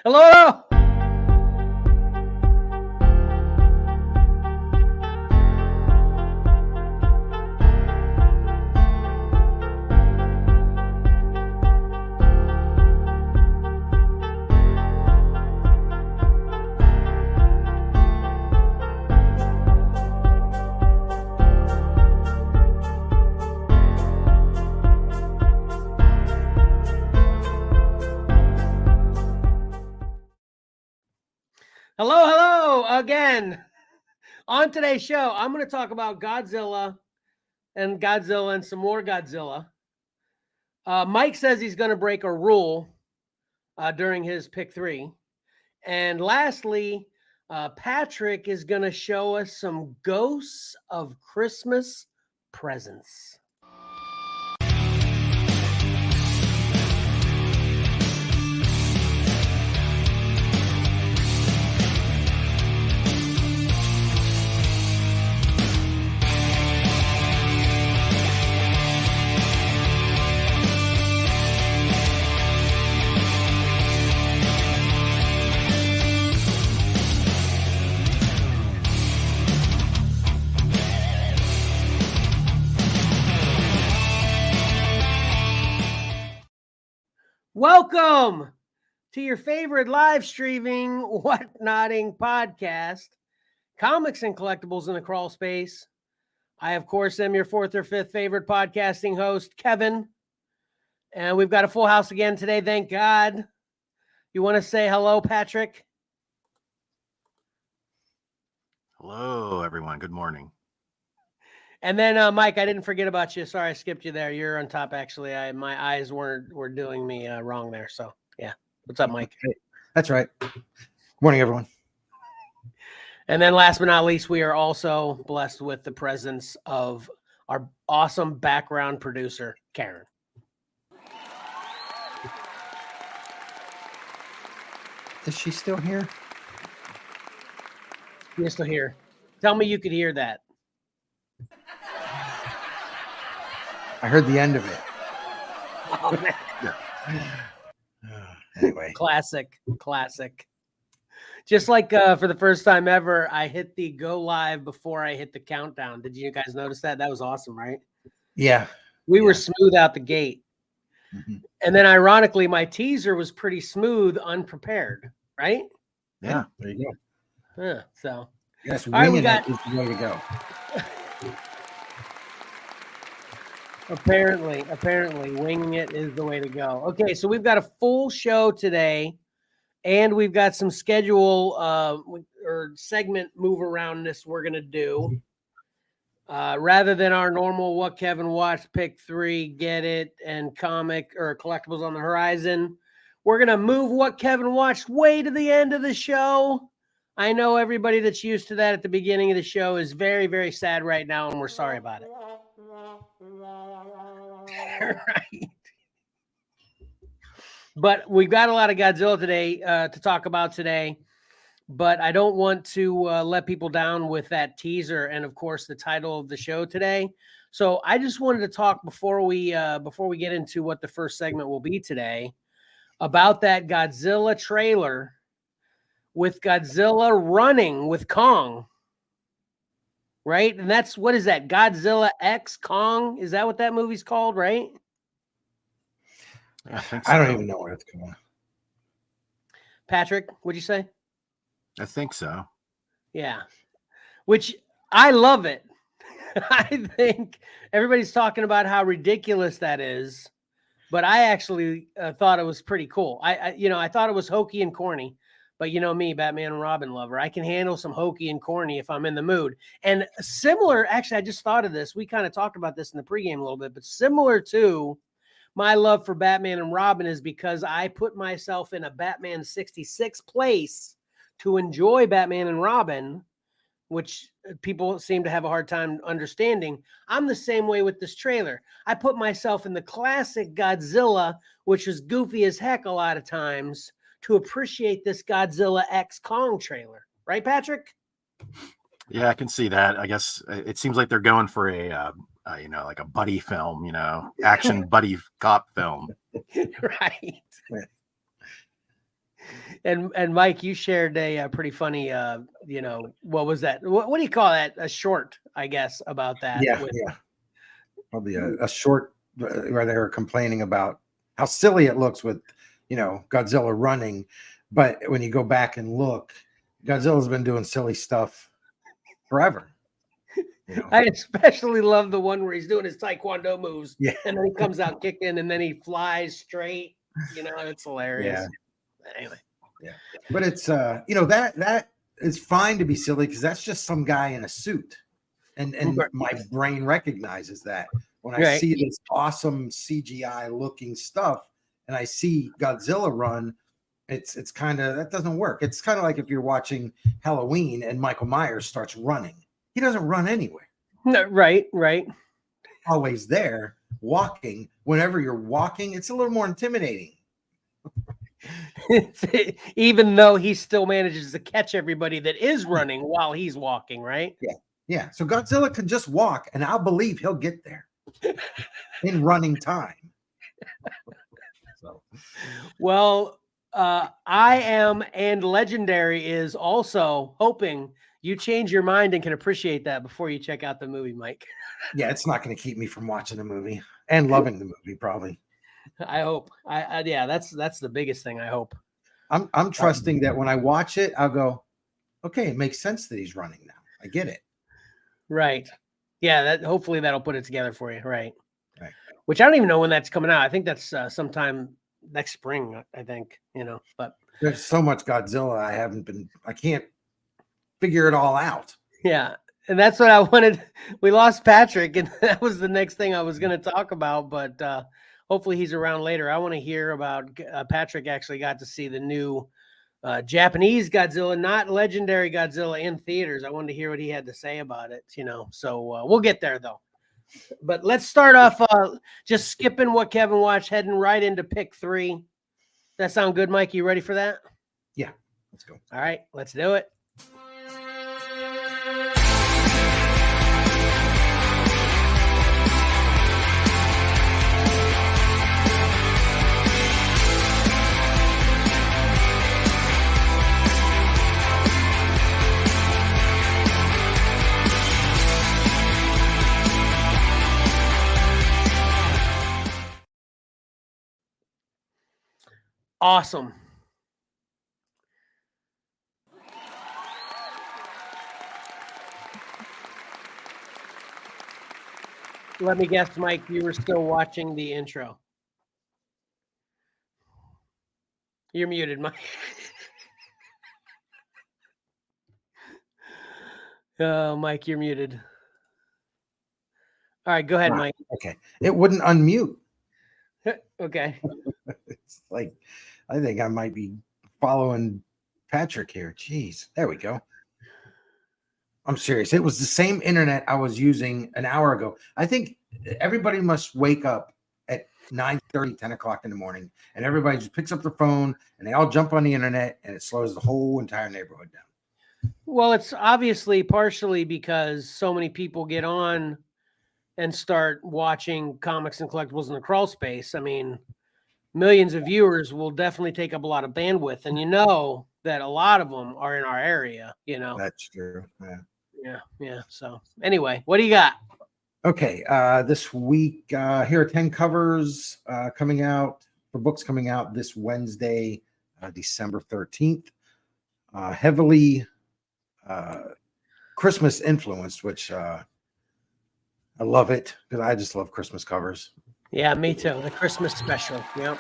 Hello. Hello again. On today's show, I'm going to talk about Godzilla and some more Godzilla. Mike says he's going to break a rule during his pick 3. And lastly, Patrick is going to show us some ghosts of Christmas presents. Welcome to your favorite live streaming whatnotting podcast, Comics and Collectibles in the Crawl Space. I, of course, am your 4th or 5th favorite podcasting host, Kevin. And we've got a full house again today, thank God. You want to say hello, Patrick? Hello, everyone. Good morning. And then, Mike, I didn't forget about you. Sorry, I skipped you there. You're on top, actually. My eyes were doing me wrong there. So, yeah. What's up, Mike? That's right. Good morning, everyone. And then last but not least, we are also blessed with the presence of our awesome background producer, Karen. Is she still here? You're still here. Tell me you could hear that. I heard the end of it. Oh, man. Anyway. Classic. Just like for the first time ever, I hit the go live before I hit the countdown. Did you guys notice that? That was awesome, right? Yeah. We were smooth out the gate. Mm-hmm. And then ironically, my teaser was pretty smooth, unprepared, right? Yeah. There you go. Yeah. So. Yes, winging it is the way to go. Apparently, winging it is the way to go. Okay, so we've got a full show today, and we've got some schedule or segment move aroundness we're going to do. Rather than our normal What Kevin Watched, Pick 3, Get It, and Comic or Collectibles on the Horizon, we're going to move What Kevin Watched way to the end of the show. I know everybody that's used to that at the beginning of the show is very, very sad right now, and we're sorry about it. Right. But we've got a lot of Godzilla today to talk about today, but I don't want to let people down with that teaser and, of course, the title of the show today. So I just wanted to talk before we get into what the first segment will be today about that Godzilla trailer with Godzilla running with Kong. Right? And that's, what is that? Godzilla X Kong? Is that what that movie's called, right? I think so. I don't even know what it's called. Patrick, what'd you say? I think so. Yeah. Which I love it. I think everybody's talking about how ridiculous that is, but I actually thought it was pretty cool. I thought it was hokey and corny. But you know me, Batman and Robin lover. I can handle some hokey and corny if I'm in the mood. And similar, actually, I just thought of this. We kind of talked about this in the pregame a little bit, but similar to my love for Batman and Robin is because I put myself in a Batman 66 place to enjoy Batman and Robin, which people seem to have a hard time understanding. I'm the same way with this trailer. I put myself in the classic Godzilla, which was goofy as heck a lot of times, to appreciate this Godzilla X Kong trailer. Right, Patrick? Yeah, I can see that. I guess it seems like they're going for a, like a buddy film, action buddy cop film. Right. And Mike, you shared a pretty funny, what was that? What do you call that? A short, I guess, about that. Yeah, yeah. Probably a short where they were complaining about how silly it looks with, Godzilla running. But when you go back and look, Godzilla's been doing silly stuff forever. I especially love the one where he's doing his taekwondo moves, Yeah. and then he comes out kicking, and then he flies straight. It's hilarious. Yeah. Anyway, yeah. But it's that is fine to be silly because that's just some guy in a suit, and my brain recognizes that when I see this awesome CGI looking stuff, and I see Godzilla run. It's kind of, that doesn't work. It's kind of like if you're watching Halloween and Michael Myers starts running. He doesn't run anywhere. No, right. Always there, walking. Whenever you're walking, it's a little more intimidating. Even though he still manages to catch everybody that is running while he's walking, right? Yeah. So Godzilla can just walk, and I'll believe he'll get there in running time. So, well, I am, and Legendary is also hoping you change your mind and can appreciate that before you check out the movie, Mike. Yeah, it's not going to keep me from watching the movie and loving the movie, probably. I hope. That's the biggest thing. I hope. I'm trusting that when I watch it, I'll go, okay, it makes sense that he's running now. I get it. Right. Yeah. Hopefully that'll put it together for you. Right. Which I don't even know when that's coming out. I think that's sometime next spring. I think, but there's so much Godzilla. I can't figure it all out. Yeah. And that's what I wanted. We lost Patrick, and that was the next thing I was going to talk about, but hopefully he's around later. I want to hear about Patrick actually got to see the new Japanese Godzilla, not Legendary Godzilla, in theaters. I wanted to hear what he had to say about it, so we'll get there though. But let's start off just skipping what Kevin watched, heading right into pick 3. That sound good, Mike? You ready for that? Yeah, let's go. All right, let's do it. Awesome. Let me guess, Mike, you were still watching the intro. You're muted, Mike. Oh, Mike, you're muted. All right, go ahead, Mike. Okay. It wouldn't unmute. Okay. It's like, I think I might be following Patrick here. Jeez. There we go. I'm serious. It was the same internet I was using an hour ago. I think everybody must wake up at 9:30, 10 o'clock in the morning, and everybody just picks up their phone and they all jump on the internet, and it slows the whole entire neighborhood down. Well, it's obviously partially because so many people get on and start watching comics and collectibles in the crawl space. I mean, millions of viewers will definitely take up a lot of bandwidth, and that a lot of them are in our area. That's true. Yeah. So anyway, what do you got? Okay, this week here are 10 covers coming out for books coming out this Wednesday, December 13th. Heavily Christmas influenced, which I love it because I just love Christmas covers. Yeah, me too. The Christmas special. Yep.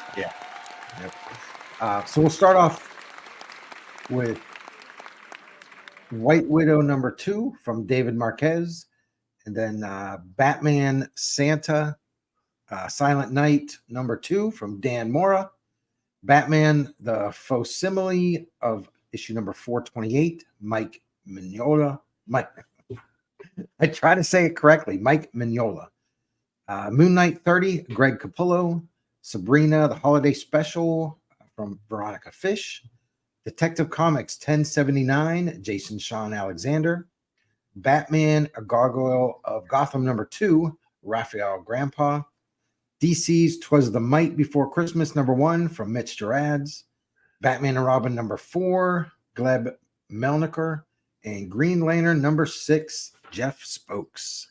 So we'll start off with White Widow #2 from David Marquez, and then Batman Santa Silent Night #2 from Dan Mora, Batman the Facsimile of issue number 428, Mike Mignola. I try to say it correctly, Mike Mignola. Moon Knight 30, Greg Capullo. Sabrina the Holiday Special from Veronica Fish. Detective Comics 1079, Jason Sean Alexander. Batman, A Gargoyle of Gotham #2, Raphael Grandpa. DC's 'Twas the Might Before Christmas #1 from Mitch Gerads. Batman and Robin number 4, Gleb Melniker, and Green Lantern number 6, Jeff Spokes.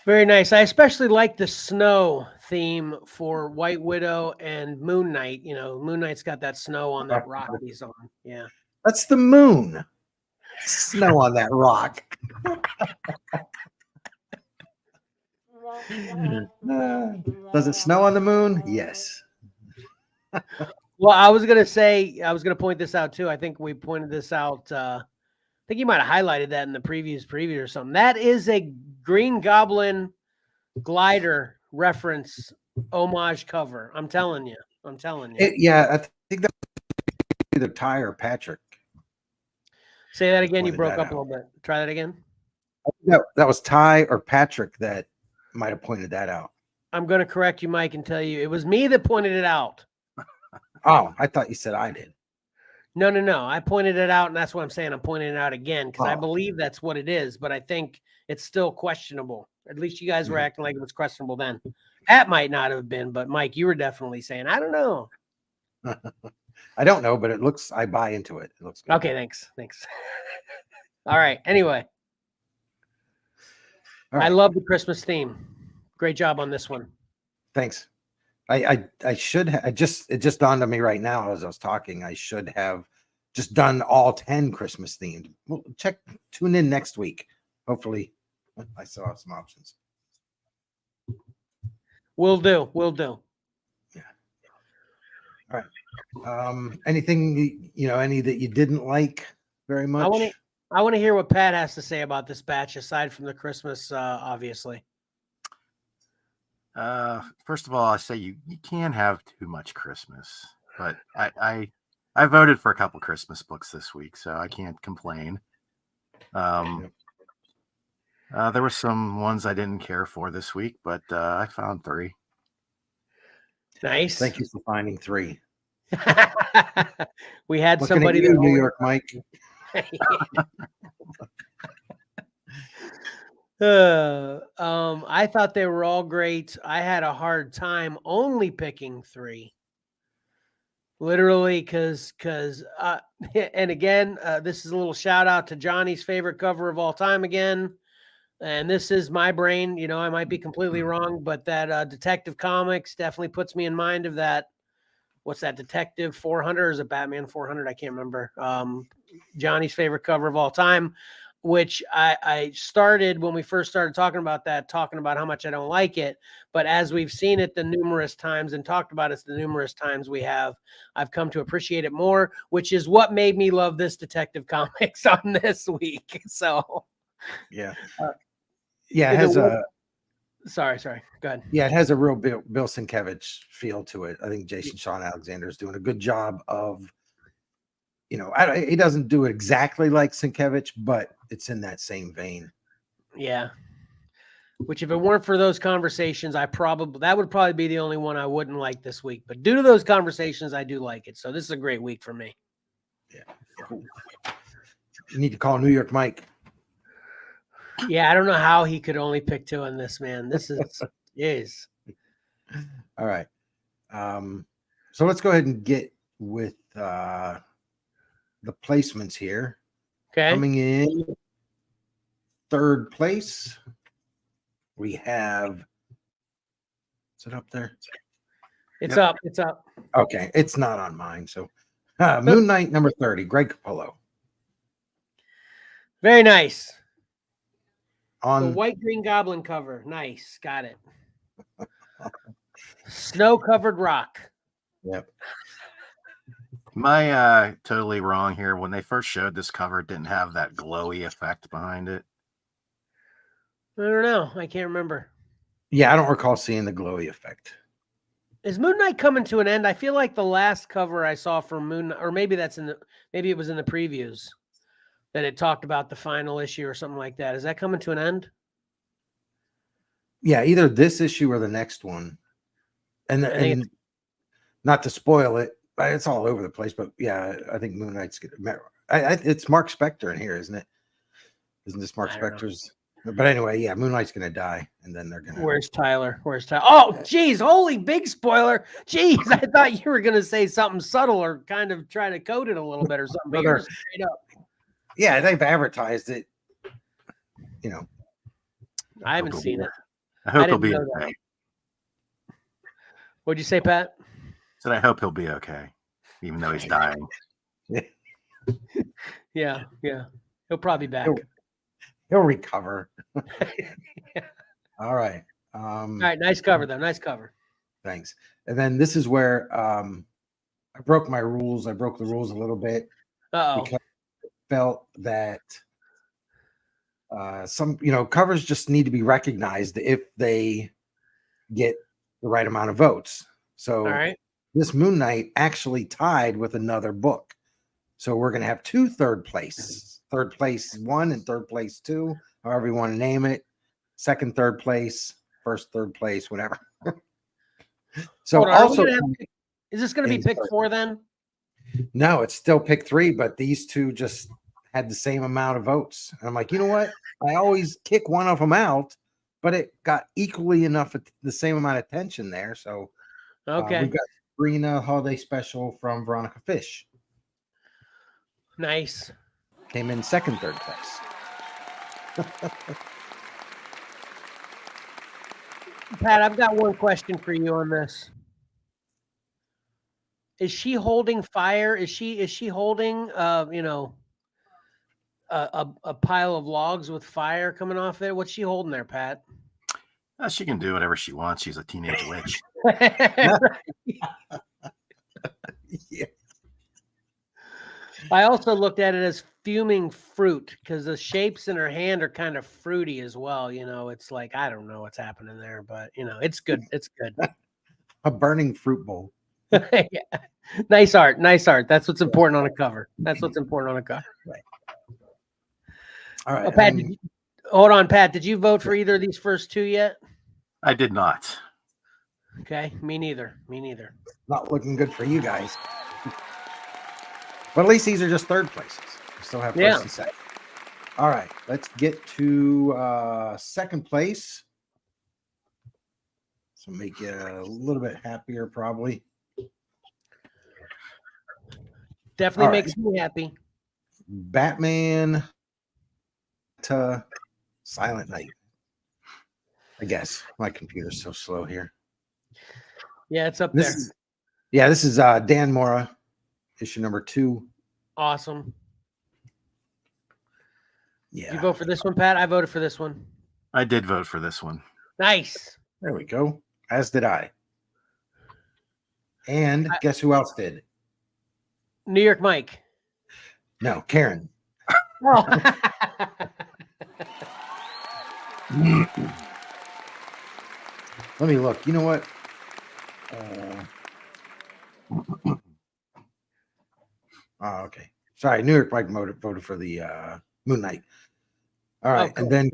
Very nice. I especially like the snow theme for White Widow and Moon Knight. You know, Moon Knight's got that snow on that rock that he's on. Yeah. That's the moon. Snow on that rock. Does it snow on the moon? Yes. Well, I was going to point this out too. I think we pointed this out. I think you might have highlighted that in the preview or something. That is a Green Goblin glider reference homage cover. I'm telling you. Yeah, I think that's either Ty or Patrick. Say that again. You broke up a little bit. Try that again. That was Ty or Patrick that might have pointed that out. I'm going to correct you, Mike, and tell you it was me that pointed it out. Oh, I thought you said I did. No. I pointed it out, and that's what I'm saying. I'm pointing it out again because I believe that's what it is, but I think it's still questionable. At least you guys were acting like it was questionable then. Pat might not have been, but Mike, you were definitely saying, I don't know. I don't know, but I buy into it. It looks good. Okay, thanks. All right. Anyway. All right. I love the Christmas theme. Great job on this one. Thanks. I should have, it just dawned on me right now as I was talking. I should have just done all 10 Christmas themed. Well, tune in next week. Hopefully I still have some options. Will do. Yeah. All right. Anything, any that you didn't like very much? I want to hear what Pat has to say about this batch aside from the Christmas, obviously. First of all, I say you can have too much Christmas, but I voted for a couple Christmas books this week, so I can't complain. There were some ones I didn't care for this week, but I found 3. Nice. Thank you for finding 3. We had Looking somebody at you, New York Mike. I thought they were all great. I had a hard time only picking 3. Literally, because and again, this is a little shout out to Johnny's favorite cover of all time again. And this is my brain. I might be completely wrong, but that Detective Comics definitely puts me in mind of that. What's that, Detective 400 or is it Batman 400? I can't remember. Johnny's favorite cover of all time, which I started when we first started talking about how much I don't like it. But as we've seen it the numerous times and talked about it the numerous times I've come to appreciate it more, which is what made me love this Detective Comics on this week. So, yeah. Yeah, it has a... Sorry. Go ahead. Yeah, it has a real Bill Sienkiewicz feel to it. I think Jason Sean Alexander is doing a good job of, he doesn't do it exactly like Sienkiewicz, but it's in that same vein. Yeah. Which, if it weren't for those conversations, that would probably be the only one I wouldn't like this week. But due to those conversations, I do like it. So this is a great week for me. Yeah. Cool. You need to call New York Mike. Yeah, I don't know how he could only pick 2 on this, man. This is all right. So let's go ahead and get with the placements here. Okay. Coming in 3rd place, we have. Is it up there? It's up. Okay, it's not on mine. So, Moon Knight number 30, Greg Capullo. Very nice. On the white Green Goblin cover. Nice. Got it. Snow-covered rock. Yep. Am I totally wrong here? When they first showed this cover, it didn't have that glowy effect behind it. I don't know. I can't remember. Yeah, I don't recall seeing the glowy effect. Is Moon Knight coming to an end? I feel like the last cover I saw for Moon, or maybe maybe it was in the previews that it talked about the final issue or something like that. Is that coming to an end? Yeah, either this issue or the next one. And not to spoil it, it's all over the place. But yeah, I think Moon Knight's it's Mark Spector in here, isn't it? Isn't this Mark Spector's? But anyway, yeah, Moonlight's gonna die, and then they're gonna. Where's Tyler? Where's Tyler? Oh, geez, holy big spoiler. Jeez, I thought you were gonna say something subtle or kind of try to code it a little bit or something. But you're just straight up. Yeah, they've advertised it. You know, I haven't seen it. I hope he'll didn't be know that. okay. What'd you say, Pat? Said I hope he'll be okay, even though he's dying. Yeah. He'll probably be back. he'll recover. Yeah. All right. All right, nice cover though. Nice cover. Thanks. And then this is where I broke my rules. I broke the rules a little bit Uh-oh. because I felt that some, covers just need to be recognized if they get the right amount of votes. So All right. this Moon Knight actually tied with another book. So we're going to have two third place 1 and third place 2, however you want to name it. Second, third place, first, third place, whatever. So Hold on, also, is this going to be pick 4 then? no, it's still pick 3, but these two just had the same amount of votes. And I'm like, you know what? I always kick one of them out, but it got equally enough, the same amount of attention there. So Okay. we've got Sabrina Holiday Special from Veronica Fish. Nice. Came in second, third place. Pat, I've got one question for you on this. Is she holding fire? Is she holding a pile of logs with fire coming off it? What's she holding there, Pat? She can do whatever she wants. She's a teenage witch. Yeah. I also looked at it as fuming fruit because the shapes in her hand are kind of fruity as well. It's like, I don't know what's happening there, but it's good. It's good. A burning fruit bowl. Yeah. Nice art. Nice art. That's what's important on a cover. That's what's important on a cover. Right. All right. Oh, Pat, hold on, Pat. Did you vote for either of these first two yet? I did not. Okay. Me neither. Not looking good for you guys. But at least these are just third places. We still have first and second. All right. Let's get to second place. So make you a little bit happier, probably. Definitely All makes me happy. Batman to Silent Night. I guess my computer's so slow here. Yeah, it's up This there. This is Dan Mora, issue number 2. Awesome. Yeah. Did you vote for this one, Pat? I voted for this one. I did vote for this one. Nice. There we go. As did I. And guess who else did? New York Mike. No, Karen. Oh. Let me look. You know what? Okay. Sorry, New York Mike voted for the Moon Knight. All right, cool. And then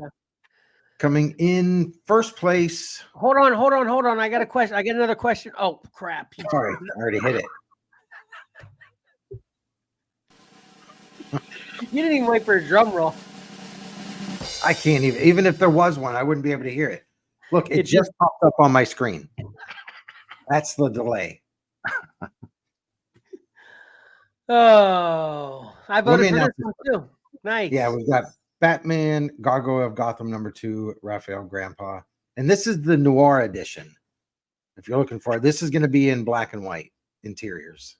coming in first place. Hold on. I got a question. I got another question. Oh, crap. Sorry, I already hit it. You didn't even wait for a drum roll. I can't even if there was one, I wouldn't be able to hear it. Look, it just popped up on my screen. That's the delay. Oh, I voted for this one too. Nice. Yeah, we've got Batman, Gargoyle of Gotham number 2, Raphael Grandpa. And this is the Noir edition. If you're looking for it, this is going to be in black and white interiors.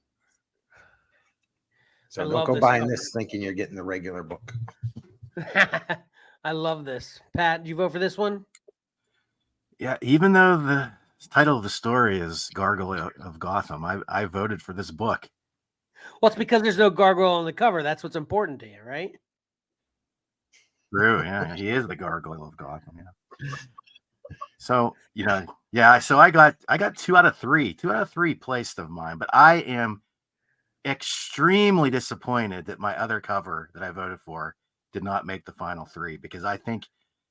So don't go buying this thinking you're getting the regular book. I love this. Pat, did you vote for this one? Yeah, even though the title of the story is Gargoyle of Gotham, I voted for this book. Well, it's because there's no gargoyle on the cover. That's what's important to you, right? True, yeah. He is the Gargoyle of Gotham, yeah. So, so I got 2 out of 3. 2 out of 3 placed of mine, but I am extremely disappointed that my other cover that I voted for did not make the final 3 because I think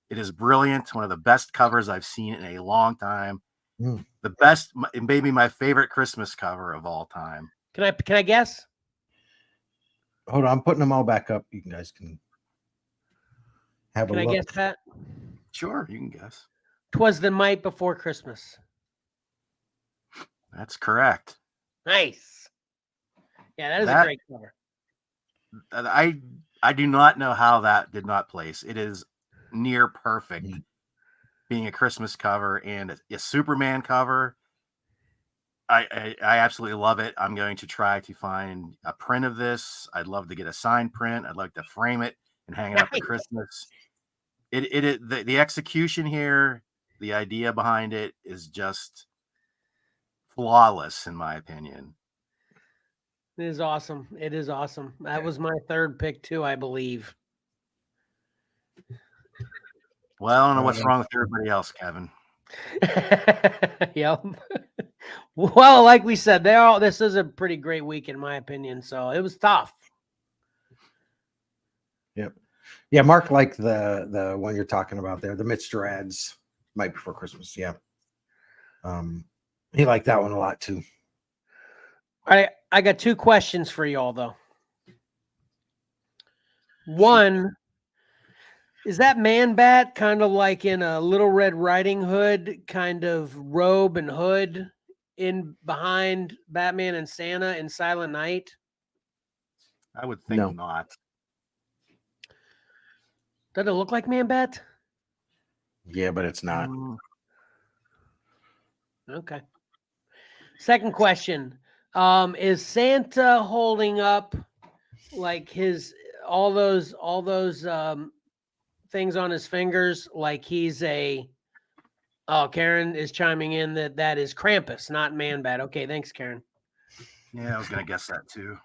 it is brilliant. One of the best covers I've seen in a long time. The best, maybe my favorite Christmas cover of all time. Can I guess? Hold on, I'm putting them all back up. You guys can have a look. Can I guess, Pat? Sure, you can guess. 'Twas the Night Before Christmas. That's correct. Nice. Yeah, that is a That- great cover. I do not know how that did not place. It is near perfect, being a Christmas cover and a Superman cover. I absolutely love it. I'm going to try to find a print of this. I'd love to get a signed print. I'd like to frame it and hang it up for Nice. Christmas. The execution here, the idea behind it is just flawless in my opinion. It is awesome. It is awesome. That was my third pick too, I believe. Well, I don't know what's wrong with everybody else, Kevin. Yep. Well, like we said, this is a pretty great week in my opinion. So it was tough. Yep. Yeah, Mark liked the one you're talking about there, the Mr. Ads Night Before Christmas. Yeah. He liked that one a lot too. All right, I got two questions for y'all though. One, is that Man Bat kind of like in a Little Red Riding Hood kind of robe and hood in behind Batman and Santa in Silent Night? I would think No. not. Does it look like Man Bat? Yeah, but it's not. Okay. Second question. Is Santa holding up like all those things on his fingers like he's Karen is chiming in that is Krampus, not Man Bat. Okay, thanks, Karen. Yeah, I was gonna guess that too.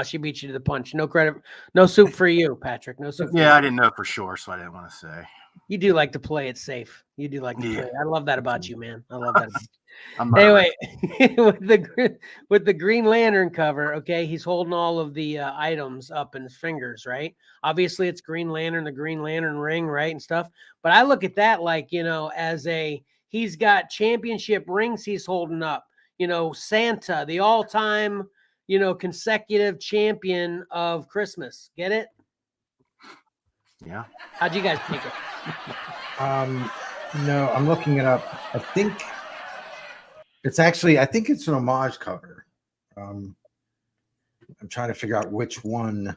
She beat you to the punch. No credit, no soup for you, Patrick. No soup. Yeah, I didn't know for sure, so I didn't want to say. You do like to play it safe. You do like to Yeah. play it. I love that about you, man. I love that. I'm not Anyway, with the Green Lantern cover, okay, he's holding all of the items up in his fingers, right? Obviously, it's Green Lantern, the Green Lantern ring, right, and stuff. But I look at that like, as he's got championship rings he's holding up. Santa, the all-time, consecutive champion of Christmas. Get it? Yeah. How'd you guys take it? No, I'm looking it up. I think it's an homage cover. I'm trying to figure out which one,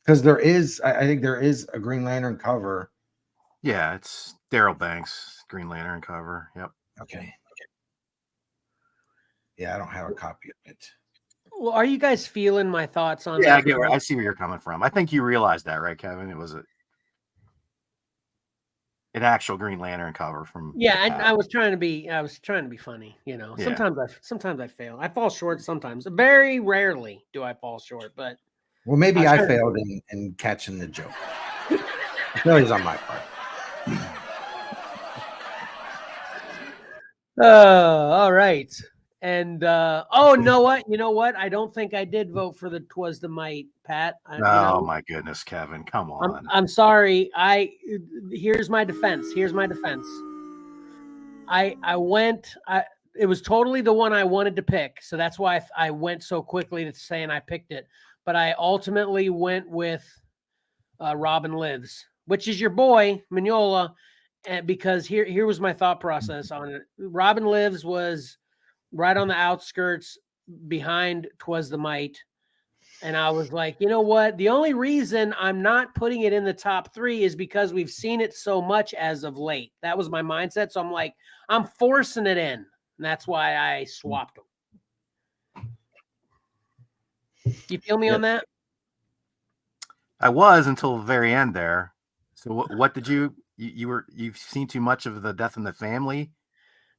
because I think there is a Green Lantern cover. Yeah, it's Daryl Banks, Green Lantern cover. Yep. Okay. Yeah, I don't have a copy of it. Well, are you guys feeling my thoughts on Yeah, that? I see where you're coming from. I think you realized that, right, Kevin? It was an actual Green Lantern cover from. Yeah, I was trying to be funny. Yeah. Sometimes I fail. I fall short sometimes. Very rarely do I fall short, but Well, maybe I failed in catching the joke. Failures on my part. all right. And you know what? I don't think I did vote for the "Twas the Might," Pat. My goodness, Kevin, come on. I'm sorry. Here's my defense. It was totally the one I wanted to pick. So that's why I went so quickly to saying I picked it. But I ultimately went with Robin Lives, which is your boy, Mignola. And because here was my thought process on it. Robin Lives was right on the outskirts behind "Twas the Might. And I was like, you know what? The only reason I'm not putting it in the top 3 is because we've seen it so much as of late. That was my mindset. So I'm like, I'm forcing it in. And that's why I swapped them. You feel me on that? I was until the very end there. So what did you've seen too much of the Death in the Family?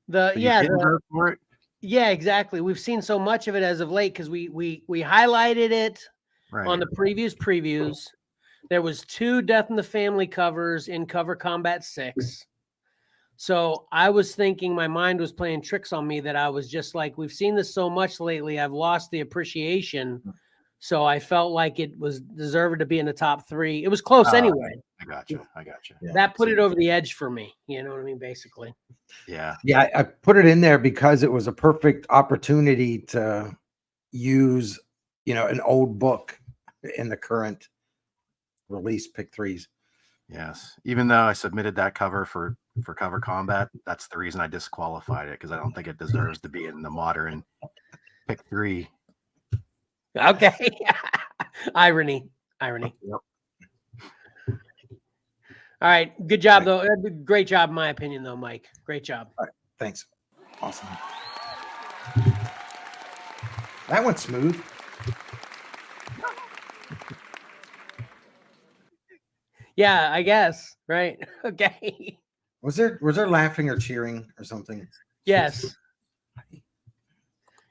Didn't vote for it? Yeah, exactly. We've seen so much of it as of late because we highlighted it on the previous previews. There was 2 Death in the Family covers in Cover Combat 6. So I was thinking my mind was playing tricks on me that I was just like, we've seen this so much lately. I've lost the appreciation. So I felt like it was deserved to be in the top 3. It was close anyway. I got you. Yeah. That put it over the edge for me. You know what I mean? Basically. Yeah. Yeah, I put it in there because it was a perfect opportunity to use, an old book in the current release pick threes. Yes. Even though I submitted that cover for Cover Combat, that's the reason I disqualified it, because I don't think it deserves to be in the modern pick three. Okay. Irony. Yep. All right. Good job, though. Great job, in my opinion, though, Mike. Great job. All right. Thanks. Awesome. That went smooth. Yeah, I guess. Right. Okay. Was there laughing or cheering or something? Yes.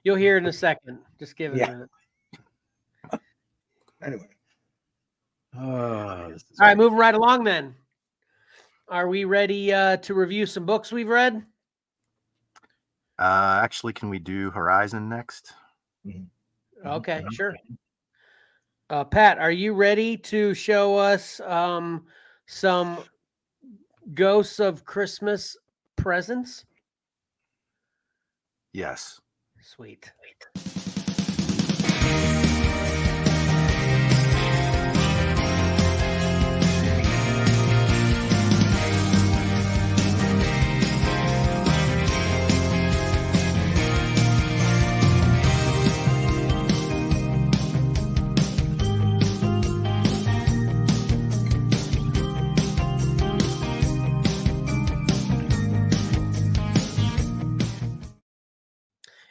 You'll hear it in a second. Just give it a minute. Anyway. All right, moving right along then. Are we ready to review some books we've read? Actually, can we do Horizon next? Okay, sure. Pat, are you ready to show us some Ghosts of Christmas Presents? Yes. Sweet.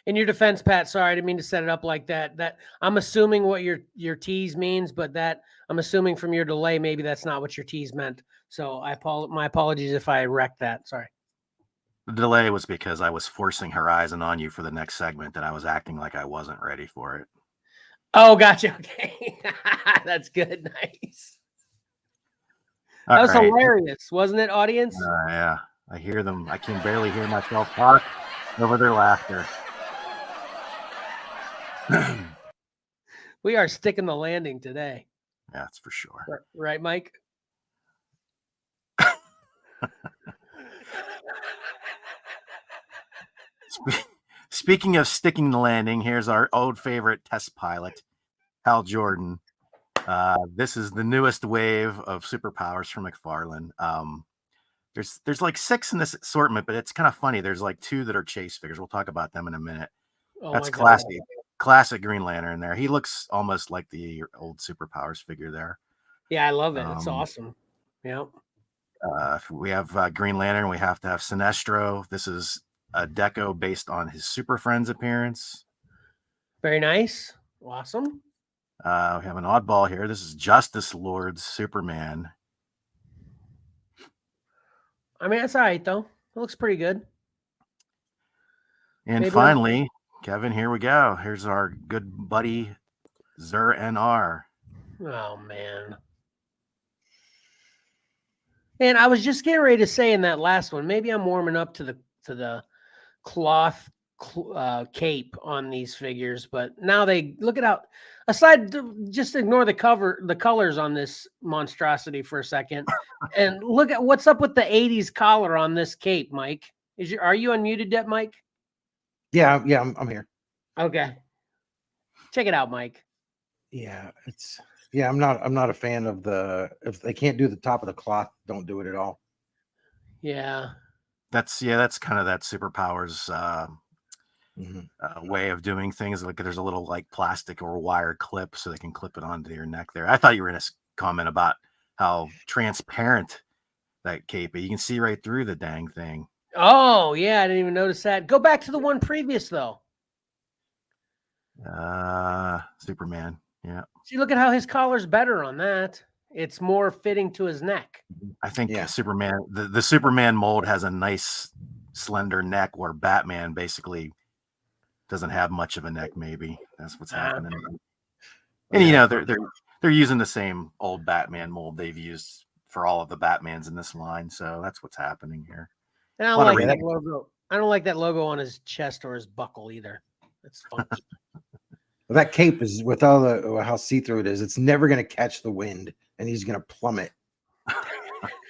In your defense, Pat, sorry, I didn't mean to set it up like that. That I'm assuming what your tease means, but that I'm assuming from your delay, maybe that's not what your tease meant. So my apologies if I wrecked that. Sorry. The delay was because I was forcing Horizon on you for the next segment, and I was acting like I wasn't ready for it. Oh, gotcha. Okay. That's good. Nice. That was hilarious, wasn't it, audience? Yeah. I hear them. I can barely hear myself talk over their laughter. We are sticking the landing today. That's for sure. Right, Mike? Speaking of sticking the landing, here's our old favorite test pilot, Hal Jordan. This is the newest wave of superpowers from McFarlane. There's like 6 in this assortment, but it's kind of funny. There's like 2 that are chase figures. We'll talk about them in a minute. Oh, that's classic Green Lantern there. He looks almost like the old superpowers figure there. Yeah, I love it. It's awesome. Yep. If we have Green Lantern, we have to have Sinestro. This is a deco based on his Super Friends appearance. Very nice. Awesome. We have an oddball here. This is Justice Lord's Superman. I mean, that's all right, though. It looks pretty good. And finally, Kevin, here we go. Here's our good buddy, Zur NR. Oh, man. And I was just getting ready to say in that last one, maybe I'm warming up to the cloth cape on these figures, but now they look at how. Aside, just ignore the colors on this monstrosity for a second, and look at what's up with the '80s collar on this cape, Mike. Are you unmuted yet, Mike? Yeah, I'm here. Okay, check it out, Mike. Yeah, I'm not a fan of if they can't do the top of the cloth, don't do it at all. Yeah. That's kind of that superpowers way of doing things. Like there's a little like plastic or wire clip so they can clip it onto your neck there. I thought you were going to comment about how transparent that cape is. You can see right through the dang thing. Oh, yeah, I didn't even notice that. Go back to the one previous, though. Superman. Yeah. See, look at how his collar's better on that. It's more fitting to his neck. I think Superman, the Superman mold has a nice slender neck, where Batman basically doesn't have much of a neck. Maybe that's what's happening. And you know, they're using the same old Batman mold they've used for all of the Batmans in this line, so that's what's happening here. And I don't like that logo. I don't like that logo on his chest or his buckle either. That's funky. Well, that cape is with all how see-through it is. It's never going to catch the wind, and he's going to plummet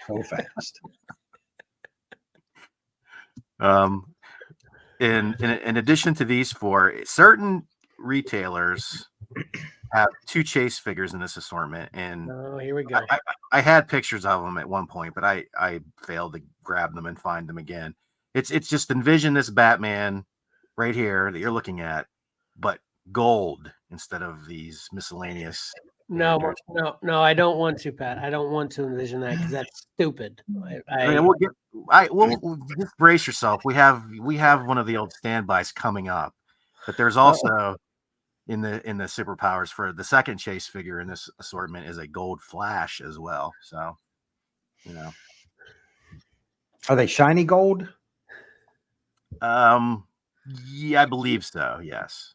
so fast. In addition to these 4, certain retailers have 2 Chase figures in this assortment, and Oh, here we go. I had pictures of them at one point, but I failed to grab them and find them again. It's just envision this Batman right here that you're looking at, but gold instead of these miscellaneous. No, characters. no, I don't want to, Pat. I don't want to envision that because that's stupid. We'll just brace yourself. We have one of the old standbys coming up, but there's also in the superpowers for the second Chase figure in this assortment is a gold Flash as well. So, Are they shiny gold? Yeah, I believe so. Yes.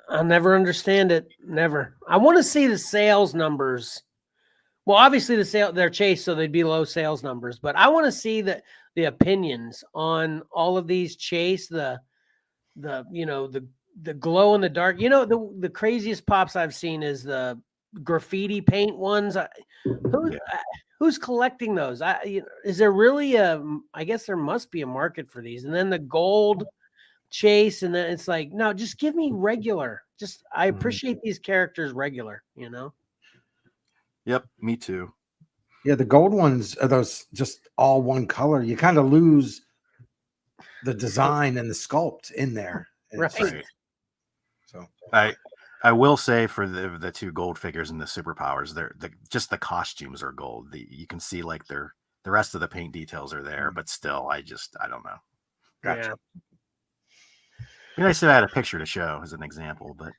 I'll never understand it. Never. I want to see the sales numbers. Well, obviously they're Chase, so they'd be low sales numbers. But I want to see the opinions on all of these Chase. The glow in the dark. The craziest pops I've seen is the graffiti paint ones. Who's collecting those? Is there really I guess there must be a market for these. And then the gold Chase, and then it's like, no, just give me regular. I appreciate these characters regular, Yep, me too. Yeah, the gold ones are those just all one color. You kind of lose the design and the sculpt in there. Right. So I will say for the 2 gold figures and the superpowers, just the costumes are gold. You can see like the rest of the paint details are there, but still, I don't know. Gotcha. Yeah. Be nice if I had a picture to show as an example, but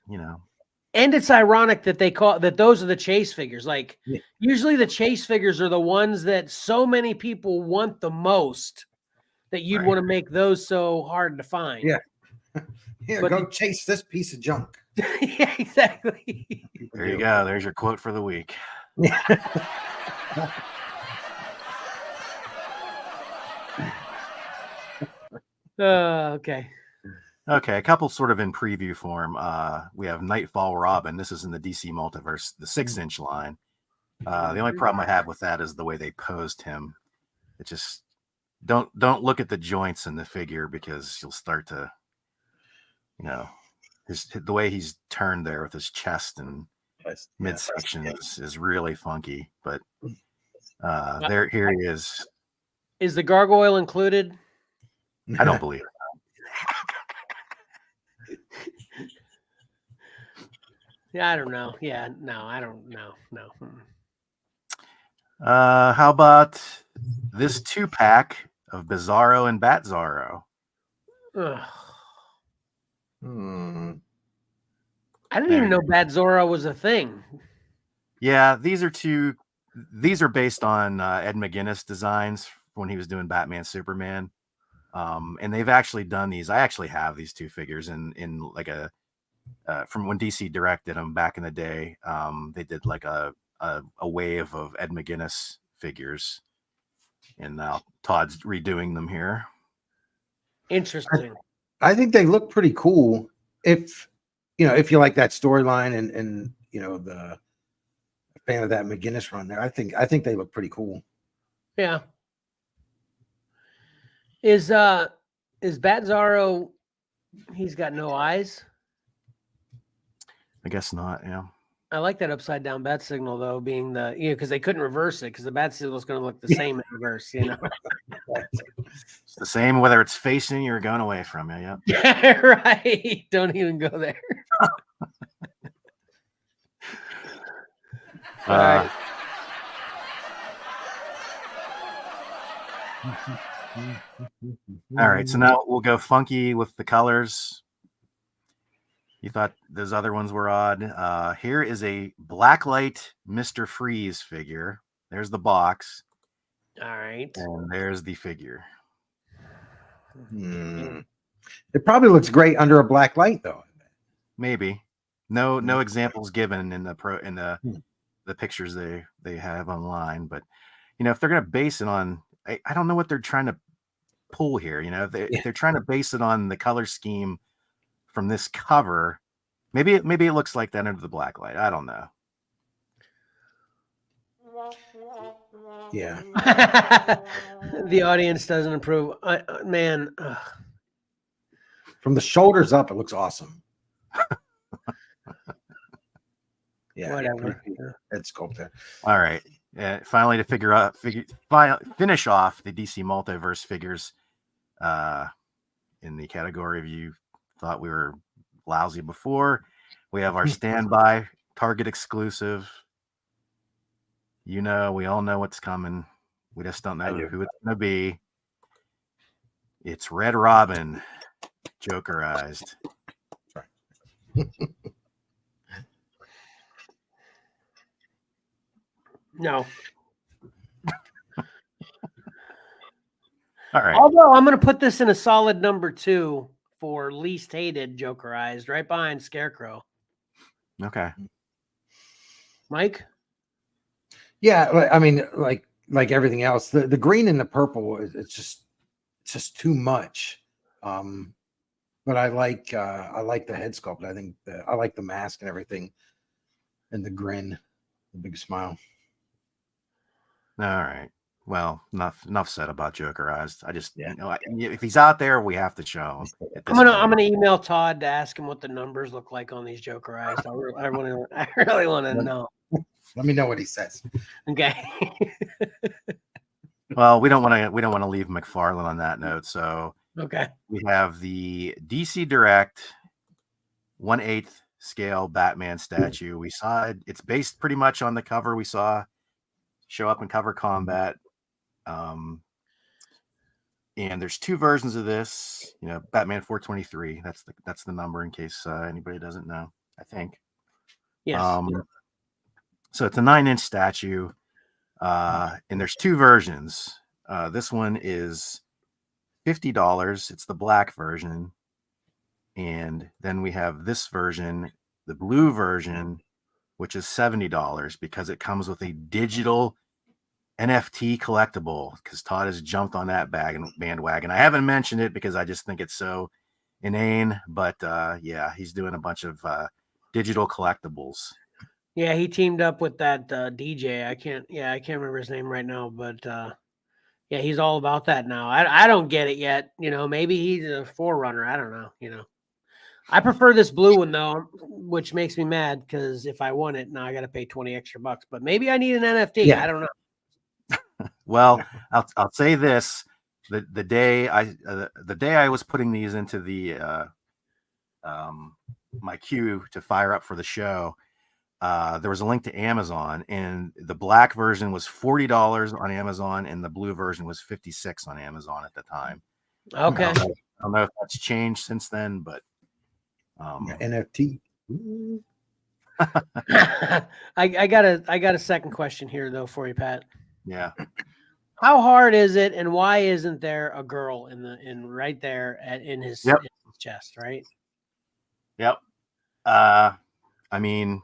And it's ironic that they call that those are the Chase figures. Like usually the Chase figures are the ones that so many people want the most that you'd want to make those so hard to find. Yeah. Here, go chase this piece of junk. Yeah, exactly. There you go. There's your quote for the week. Okay. Okay, a couple sort of in preview form. We have Nightfall Robin. This is in the DC Multiverse, the 6-inch line. The only problem I have with that is the way they posed him. It just don't look at the joints in the figure because you'll start to, the way he's turned there with his chest and midsection is really funky. But here he is. Is the gargoyle included? I don't believe it. Yeah, I don't know. Yeah, no, I don't know. No. How about this 2-pack of Bizarro and Bat-Zorro? I didn't even know Bat-Zorro was a thing. Yeah, these are based on Ed McGuinness designs when he was doing Batman Superman. And they've actually done these. I actually have these 2 figures in like a from when DC directed them back in the day. They did like a wave of Ed McGuinness figures, and now Todd's redoing them here. Interesting. I think they look pretty cool if you like that storyline and the fan of that McGuinness run there. I think they look pretty cool. Yeah. Is Bat-Zorro, he's got no eyes? I guess not. Yeah. I like that upside down bat signal though, being because they couldn't reverse it because the bat signal is going to look the same in reverse. It's the same whether it's facing you or going away from you. Yeah. Yeah, right. Don't even go there. All right. All right. So now we'll go funky with the colors. You thought those other ones were odd. Here is a Blacklight Mr. Freeze figure. There's the box. All right. And there's the figure. It probably looks great under a black light, though. Maybe. No examples given in the pictures they have online. But if they're gonna base it on, I don't know what they're trying to pull here. If they're trying to base it on the color scheme from this cover, maybe it looks like that under the black light. I don't know. Yeah. The audience doesn't approve. Man. From the shoulders up, it looks awesome. Yeah, Whatever. head sculpt there. All right. Finally, to finish off the DC Multiverse figures, in the category of you thought we were lousy before, we have our standby Target exclusive. We all know what's coming. We just don't know who it's going to be. It's Red Robin, Jokerized. No. All right. Although I'm going to put this in a solid number 2 for least hated Jokerized, right behind Scarecrow. Okay. Mike? Yeah, I mean, like everything else, the green and the purple it's just too much. But I like the head sculpt. I think I like the mask and everything, and the grin, the big smile. All right. Well, enough said about Jokerized. I just, if he's out there, we have to show him. I'm gonna email Todd to ask him what the numbers look like on these Jokerized. I really want to know. Let me know what he says. Okay. Well, we don't want to leave McFarlane on that note. So okay, we have the DC Direct 1/8 scale Batman statue. We saw it. It's based pretty much on the cover we saw show up in Cover Combat. And there's 2 versions of this. Batman 423. That's the number in case anybody doesn't know. I think. yes. So it's a 9-inch statue, and there's 2 versions. This one is $50. It's the black version, and then we have this version, the blue version, which is $70 because it comes with a digital NFT collectible. Because Todd has jumped on that bandwagon. I haven't mentioned it because I just think it's so inane, but yeah, he's doing a bunch of digital collectibles. Yeah, he teamed up with that DJ. I can't remember his name right now, but yeah, he's all about that now. I don't get it yet. Maybe he's a forerunner. I don't know. I prefer this blue one though, which makes me mad because if I want it now, I got to pay $20 extra. But maybe I need an NFT. Yeah. I don't know. Well, I'll say this: the day I was putting these into the my queue to fire up for the show, there was a link to Amazon, and the black version was $40 on Amazon, and the blue version was $56 on Amazon at the time. Okay. I don't know if that's changed since then, but NFT. I got a second question here though for you, Pat. Yeah. How hard is it, and why isn't there a girl in right there in his chest? Right. Yep. I mean,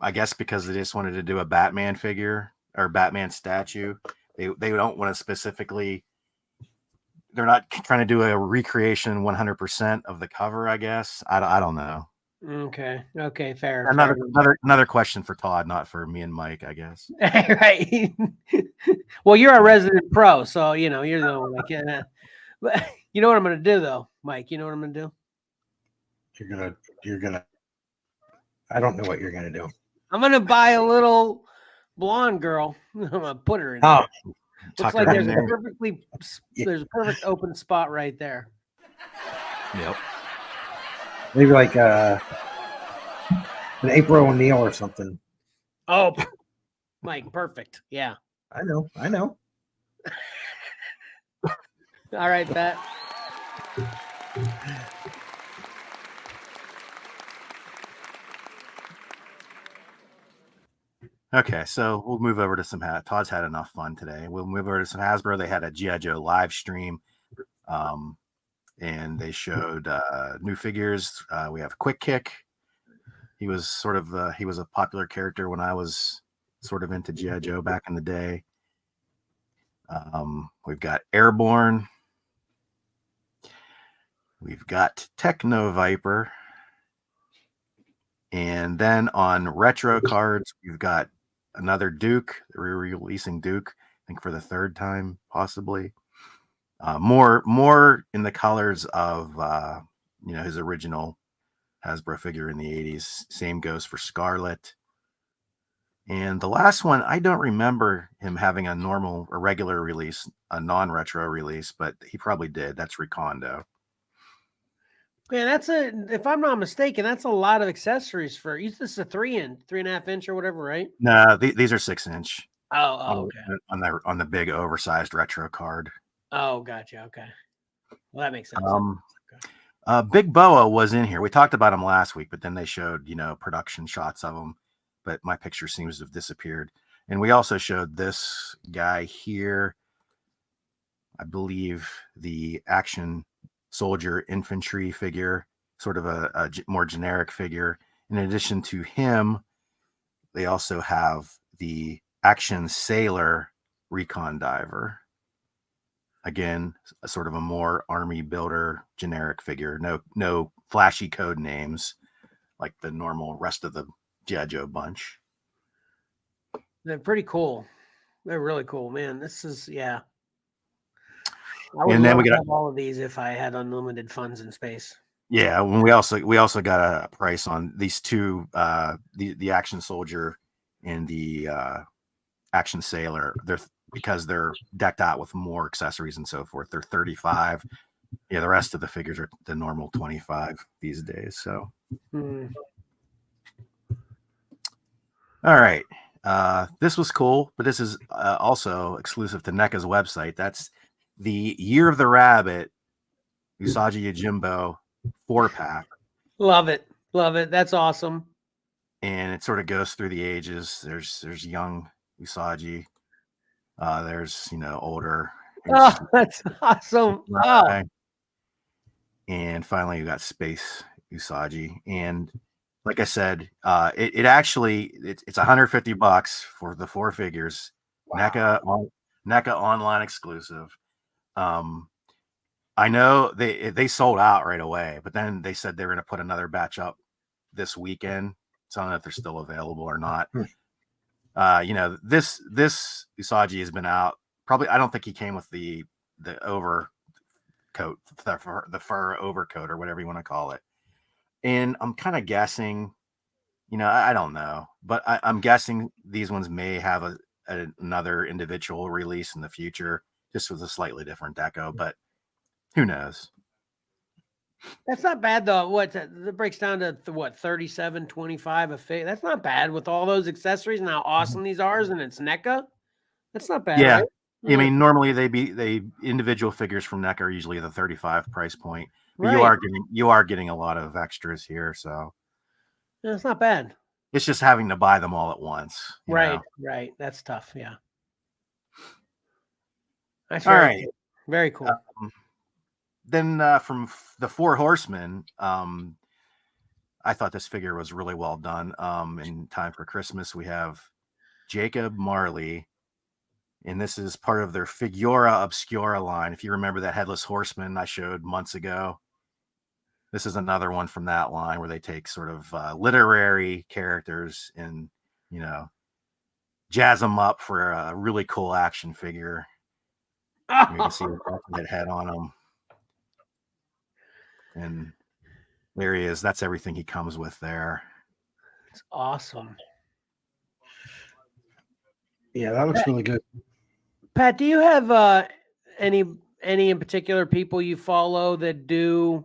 I guess because they just wanted to do a Batman figure or Batman statue. They don't want to specifically. They're not trying to do a recreation 100% of the cover. I guess I don't know. Okay. Fair. Another question for Todd, not for me and Mike, I guess. Right. Well, you're a resident pro, so you're the one. Like, you know what I'm gonna do though, Mike. You know what I'm gonna do. You're gonna. I don't know what you're gonna do. I'm gonna buy a little blonde girl. I'm gonna put her in. Oh. There. Looks like there's a perfect open spot right there. Yep. Maybe like an April O'Neil or something. Oh, Mike, perfect. Yeah. I know. All right, Pat. Okay, so we'll move over to some. Todd's had enough fun today. We'll move over to some Hasbro. They had a G.I. Joe live stream, and they showed new figures. We have Quick Kick. He was he was a popular character when I was sort of into G.I. Joe back in the day. We've got Airborne. We've got Techno Viper. And then on retro cards, we've got another Duke. They're releasing Duke, I think for the 3rd time, possibly. More in the colors of his original Hasbro figure in the 80s. Same goes for Scarlet. And the last one, I don't remember him having a regular release, a non-retro release, but he probably did. That's Recondo. Man, if I'm not mistaken, that's a lot of accessories for. This is a 3.5 inch or whatever, right? No, these are 6-inch. Oh, okay. On the big oversized retro card. Oh, gotcha. Okay. Well, that makes sense. Big Boa was in here. We talked about him last week, but then they showed, production shots of him. But my picture seems to have disappeared. And we also showed this guy here. I believe the action soldier infantry figure, sort of a more generic figure. In addition to him, they also have the action sailor recon diver. Again, a sort of a more army builder generic figure. No flashy code names like the normal rest of the G.I. Joe bunch. They're pretty cool. They're really cool, man. This is, yeah. I would love to have all of these if I had unlimited funds and space. Yeah, when we also got a price on these two, the action soldier and the action sailor. Because they're decked out with more accessories and so forth. They're 35. Yeah, the rest of the figures are the normal 25 these days. So, All right. This was cool, but this is also exclusive to NECA's website. That's the Year of the Rabbit Usagi Yojimbo 4-pack. Love it. That's awesome. And it sort of goes through the ages. There's young Usagi. There's older. Oh, that's awesome. Oh. And finally you got Space Usagi. And like I said, it's $150 for the 4 figures. Wow. NECA online exclusive. I know they sold out right away, but then they said they were going to put another batch up this weekend. So I don't know if they're still available or not. This Usagi has been out. Probably, I don't think he came with the overcoat, the fur overcoat or whatever you want to call it. And I'm kind of guessing, I don't know, but I'm guessing these ones may have another individual release in the future, just with a slightly different deco, but who knows? That's not bad though. That breaks down to what, $37.25 a fig. That's not bad with all those accessories and how awesome these are, and it's NECA. That's not bad. Yeah, right? I mean, normally they individual figures from NECA are usually the 35 price point, but right. you are getting a lot of extras here, so yeah, it's not bad. It's just having to buy them all at once. Right. That's tough. Yeah. That's all right. Cool. Very cool. Then from the 4 Horsemen, I thought this figure was really well done. In time for Christmas, we have Jacob Marley, and this is part of their Figura Obscura line. If you remember that Headless Horseman I showed months ago, this is another one from that line where they take sort of literary characters and, jazz them up for a really cool action figure. You can see that head on him. And there he is. That's everything he comes with there. It's awesome. Yeah, that looks really good. Pat, do you have any in particular people you follow that do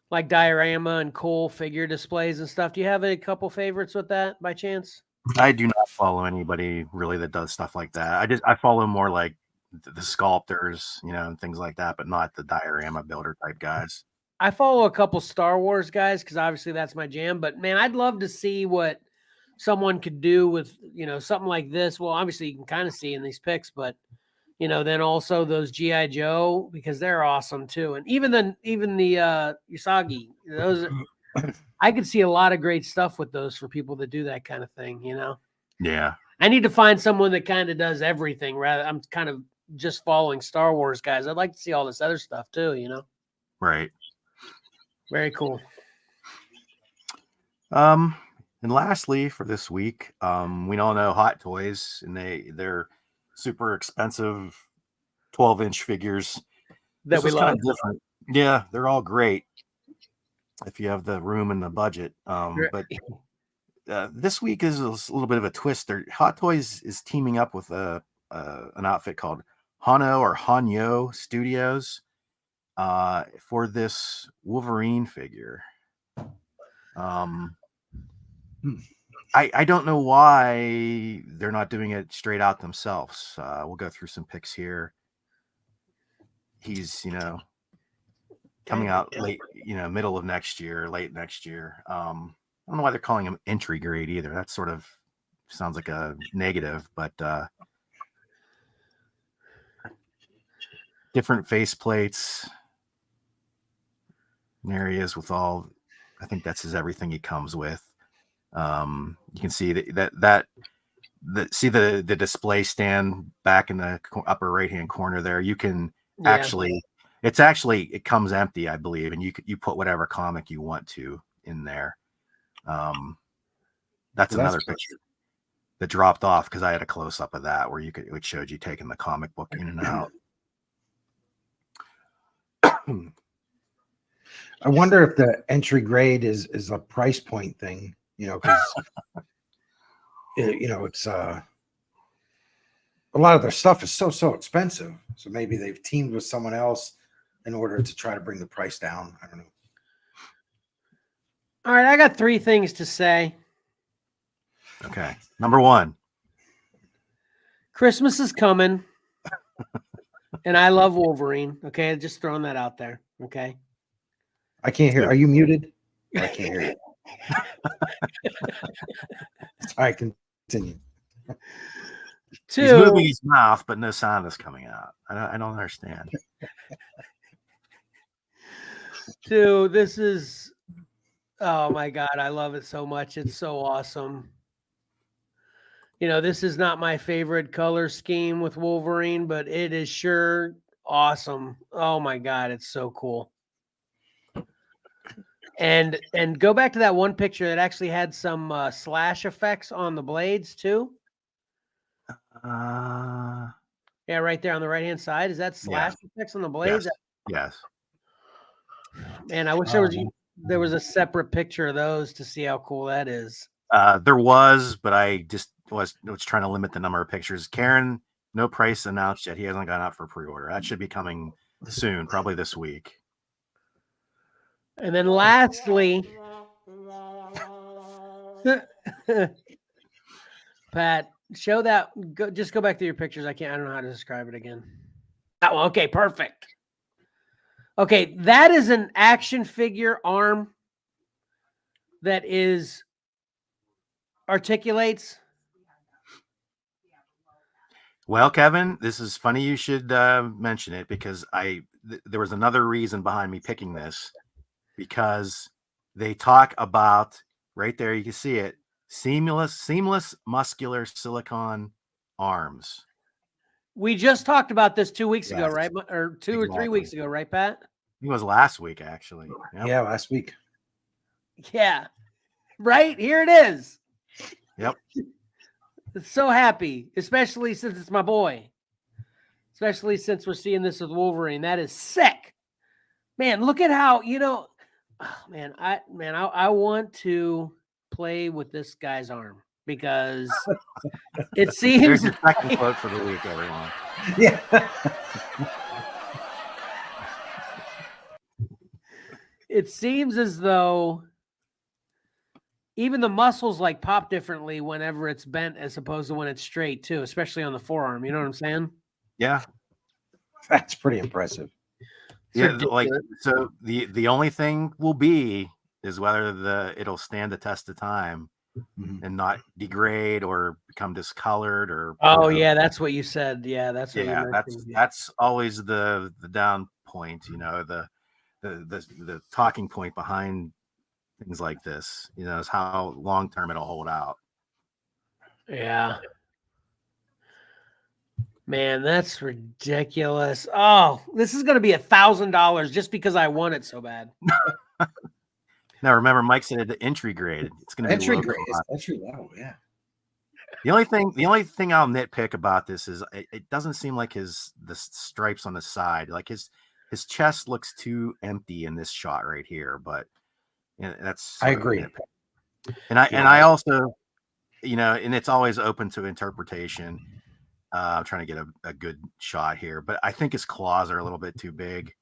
like diorama and cool figure displays and stuff? Do you have a couple favorites with that by chance? I do not follow anybody really that does stuff like that. I follow more like the sculptors, and things like that, but not the diorama builder type guys. I follow a couple Star Wars guys because obviously that's my jam. But man, I'd love to see what someone could do with something like this. Well, obviously you can kind of see in these pics, but then also those G.I. Joe, because they're awesome too. And even the Usagi, those I could see a lot of great stuff with those for people that do that kind of thing, Yeah. I need to find someone that kind of does everything rather. I'm kind of just following Star Wars guys. I'd like to see all this other stuff too, Right. Very cool. And lastly for this week, we all know Hot Toys, and they're super expensive 12-inch figures that we love. Kind of different. Yeah, they're all great. if you have the room and the budget. Right. But this week is a little bit of a twister. Hot Toys is teaming up with an outfit called Hano or Hanyo Studios for this Wolverine figure. I don't know why they're not doing it straight out themselves. We'll go through some pics here. He's, coming out late, middle of next year, late next year. I don't know why they're calling him entry grade either. That sort of sounds like a negative, but different face plates. And there he is with all, I think that's everything he comes with. You can see see the display stand back in the upper right hand corner there. You can it comes empty, I believe, and you put whatever comic you want to in there. That's another picture that dropped off because I had a close up of that where it showed you taking the comic book in and out. I wonder if the entry grade is a price point thing, because it's a lot of their stuff is so expensive. So maybe they've teamed with someone else in order to try to bring the price down. I don't know. All right, I got 3 things to say. Okay. Number 1. Christmas is coming. And I love Wolverine. Okay, just throwing that out there. Okay. I can't hear. Are you muted? I can't hear you. All right, continue. 2. He's moving his mouth, but no sound is coming out. I don't understand. 2, this is, oh my God, I love it so much. It's so awesome. This is not my favorite color scheme with Wolverine, but it is sure awesome. Oh my God, it's so cool. And go back to that one picture that actually had some slash effects on the blades too. Yeah, right there on the right hand side. Is that slash effects on the blades? Yes. Man, I wish there was a separate picture of those to see how cool that is. There was, but I just was trying to limit the number of pictures. Karen, no price announced yet. He hasn't gone out for pre-order. That should be coming soon, probably this week. And then lastly, Pat, show that. Just go back to your pictures. I don't know how to describe it again. That one. Okay, perfect. Okay, that is an action figure arm that articulates. Well, Kevin, this is funny you should mention it because there was another reason behind me picking this, because they talk about right there, you can see it, seamless muscular silicone arms. We just talked about this 2 weeks ago, right? Or 2 or 3 weeks ago, right, Pat? It was last week, actually. Yep. Yeah, last week. Yeah. Right? Here it is. Yep. So happy, especially since it's my boy. Especially since we're seeing this with Wolverine. That is sick. Man, look at how, I want to play with this guy's arm because it seems There's your second quote for the week, everyone. Yeah. It seems as though even the muscles like pop differently whenever it's bent as opposed to when it's straight too, especially on the forearm. You know what I'm saying? Yeah. That's pretty impressive. So the only thing will be is whether it'll stand the test of time and not degrade or become discolored or. Oh yeah, that's what you said. Yeah, that's what you mentioned. That's always the down point. The talking point behind things like this, is how long term it'll hold out. Yeah. Man, that's ridiculous. Oh, this is going to be $1,000 just because I want it so bad. Now, remember, Mike said the entry grade. It's going to be entry grade. Entry level, yeah. The only thing I'll nitpick about this is it doesn't seem like the stripes on the side, like his chest looks too empty in this shot right here. But And that's I sort of a agree. nitpick. And I also, and it's always open to interpretation. I'm trying to get a good shot here, but I think his claws are a little bit too big.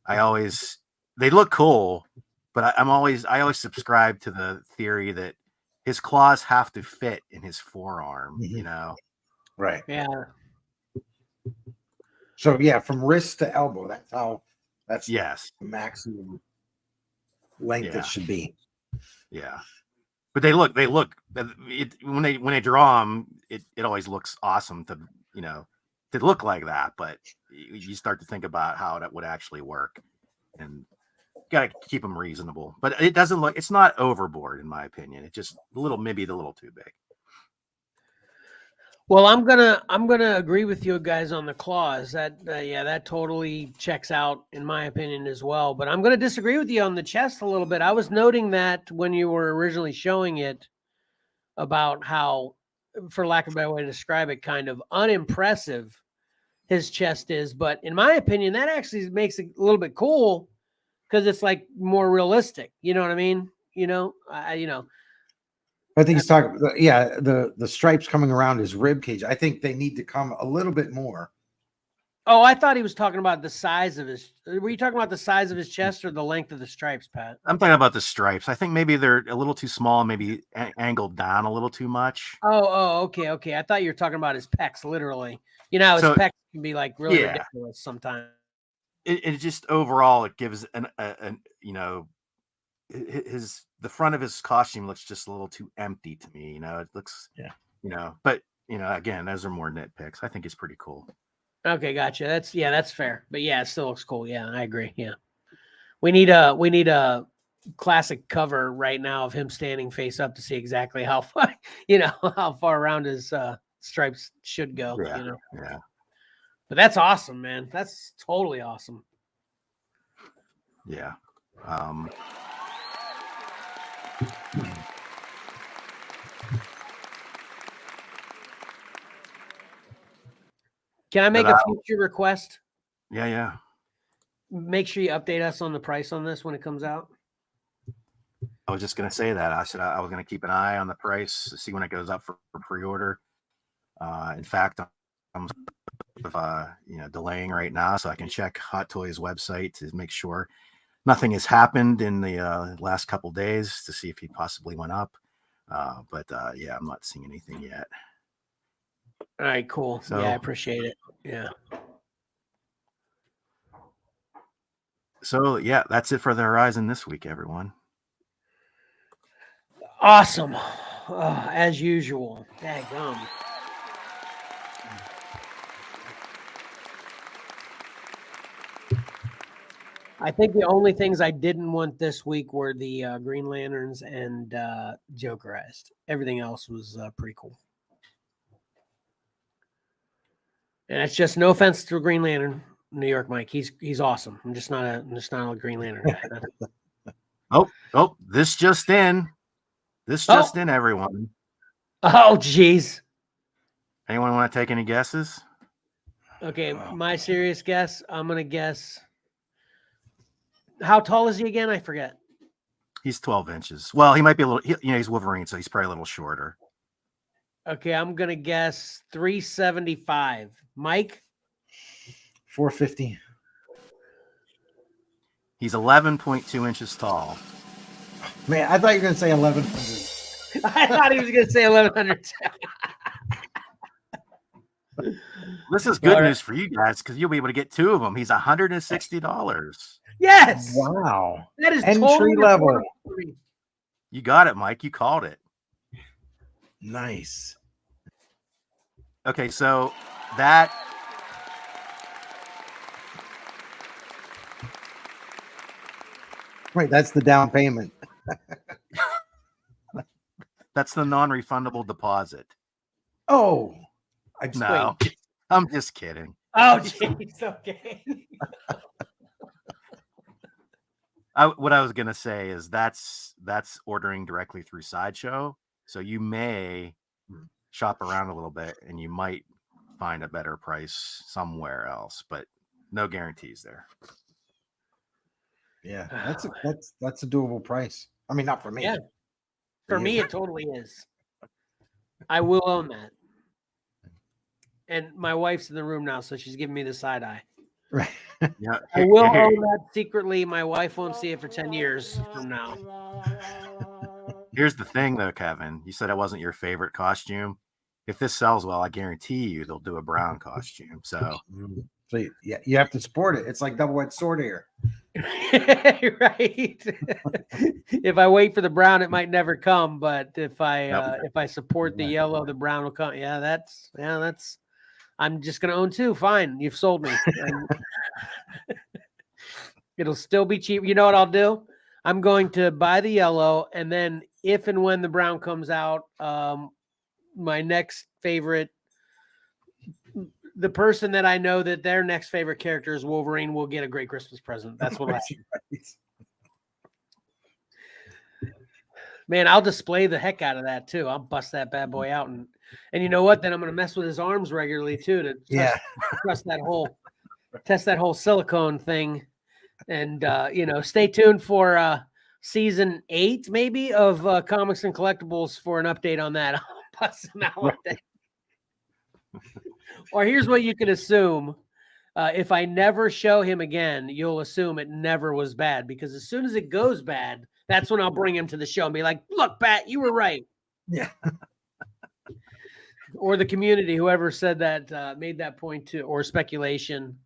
They look cool, but I always subscribe to the theory that his claws have to fit in his forearm, Right. Yeah. So yeah, from wrist to elbow, that's Yes. the maximum length it should be. Yeah. But they look when they draw them, it always looks awesome to look like that. But you start to think about how that would actually work, and got to keep them reasonable. But it's not overboard in my opinion. It's just maybe a little too big. Well, I'm gonna agree with you guys on the claws. That totally checks out in my opinion as well. But I'm gonna disagree with you on the chest a little bit. I was noting that when you were originally showing it about how, for lack of a better way to describe it, kind of unimpressive his chest is. But in my opinion, that actually makes it a little bit cool because it's like more realistic. You know what I mean? I think he's talking. Yeah, the stripes coming around his rib cage. I think they need to come a little bit more. Oh, I thought he was talking about the size of his. Were you talking about the size of his chest or the length of the stripes, Pat? I'm talking about the stripes. I think maybe they're a little too small, maybe angled down a little too much. Okay. I thought you were talking about his pecs, literally. His pecs can be like really ridiculous sometimes. It just overall it gives the front of his costume looks just a little too empty to me. It looks but again, those are more nitpicks. I think it's pretty cool. Okay, gotcha. That's fair. But yeah, it still looks cool. Yeah, I agree. Yeah. We need a classic cover right now of him standing face up to see exactly how far, how far around his stripes should go. Yeah. But that's awesome, man. That's totally awesome. Yeah. Can I make a future request? Yeah. Make sure you update us on the price on this when it comes out. I was just going to say that. I said I was going to keep an eye on the price to see when it goes up for pre-order. In fact, I'm delaying right now so I can check Hot Toys website to make sure nothing has happened in the last couple days to see if he possibly went up. But I'm not seeing anything yet. All right, cool. So, yeah, I appreciate it. Yeah. So that's it for the Horizon this week, everyone. Awesome. As usual. Daggum. I think the only things I didn't want this week were the Green Lanterns and Jokerized. Everything else was pretty cool. And it's just no offense to Green Lantern, New York Mike. He's awesome. I'm just not a Green Lantern guy. Oh, this just in, everyone. Oh, geez. Anyone want to take any guesses? Okay, my serious guess. I'm gonna guess. How tall is he again? I forget. He's 12 inches. Well, he might be a little. He's Wolverine, so he's probably a little shorter. Okay, I'm gonna guess 375. Mike? 450. He's 11.2 inches tall. Man, I thought you were gonna say 1100. I thought he was gonna say 1100. This is good news for you guys because you'll be able to get two of them. He's $160. Yes. Wow. That is entry totally level. You got it, Mike. You called it. Nice. Okay, so that. Right, that's the down payment. That's the non-refundable deposit. Oh, No, I'm just kidding. Oh, jeez. Okay. What I was gonna say is that's ordering directly through Sideshow, so you may shop around a little bit and you might find a better price somewhere else, but no guarantees there. Yeah, that's a doable price. I mean, not for me. Yeah. For me, you. it totally is. I will own that. And my wife's in the room now, so she's giving me the side eye. Right. Yeah. I will own that secretly. My wife won't see it for 10 years from now. Here's the thing, though, Kevin. You said it wasn't your favorite costume. If this sells well, I guarantee you they'll do a brown costume. So, So you have to support it. It's like double-edged sword here. Right. If I wait for the brown, it might never come. But if I support the yellow, the brown will come. Yeah, that's. I'm just gonna own two. Fine, you've sold me. It'll still be cheap. You know what I'll do? I'm going to buy the yellow, and then if and when the brown comes out, my next favorite, the person that I know that their next favorite character is Wolverine, will get a great Christmas present. That's what I. Man, I'll display the heck out of that too. I'll bust that bad boy out, and you know what? Then I'm going to mess with his arms regularly too to test that whole silicone thing, and stay tuned for season 8 maybe of Comics and Collectibles for an update on that. I'll bust him out one day. Or here's what you can assume. If I never show him again, you'll assume it never was bad, because as soon as it goes bad, that's when I'll bring him to the show and be like, look, Pat, you were right. Yeah. Or the community, whoever said that, made that point to, or speculation.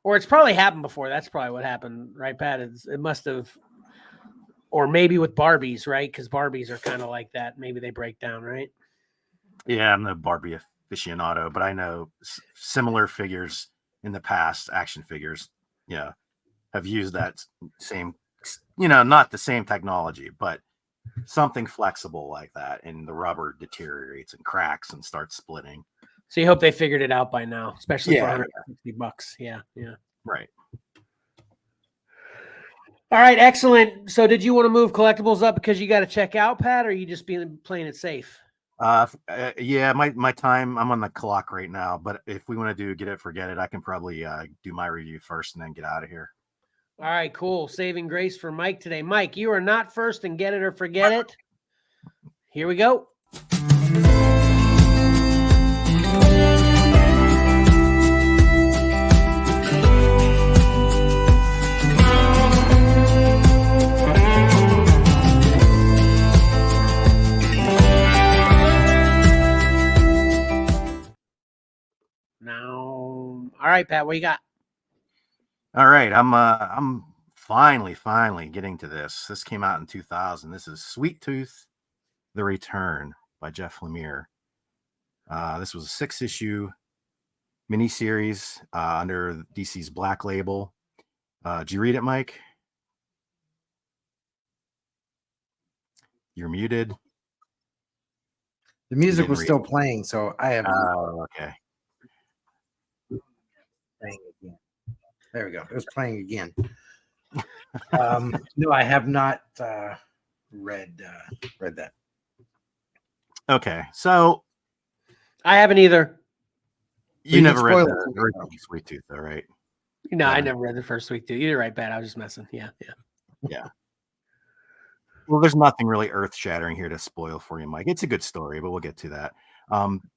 Or it's probably happened before. That's probably what happened, right, Pat? It must have, or maybe with Barbies, right? Because Barbies are kind of like that. Maybe they break down, right? yeah, I'm no Barbie aficionado, but I know similar figures in the past, action figures, have used that same, not the same technology, but something flexible like that, and the rubber deteriorates and cracks and starts splitting. So you hope they figured it out by now, especially for $160. Yeah. Right. All right, excellent. So did you want to move Collectibles up because you got to check out, Pat, or are you just playing it safe? Yeah, my time, I'm on the clock right now, but if we want to do get it, forget it, I can probably do my review first and then get out of here. All right, cool. Saving grace for Mike today. Mike, you are not first in get it or forget it. Here we go. Now, all right, Pat, what you got? All right, I'm finally getting to this. This came out in 2000. This is Sweet Tooth: The Return by Jeff Lemire. This was a 6-issue miniseries under DC's Black Label. Did you read it, Mike? You're muted. The music was still playing, so I have. Oh, okay. Playing again. There we go. It was playing again. No, I have not read that. Okay, so I haven't either. You never read the original Sweet Tooth, though, right? No, I never read the first Sweet Tooth. You're right, Pat. I was just messing. Yeah. Well, there's nothing really earth-shattering here to spoil for you, Mike. It's a good story, but we'll get to that.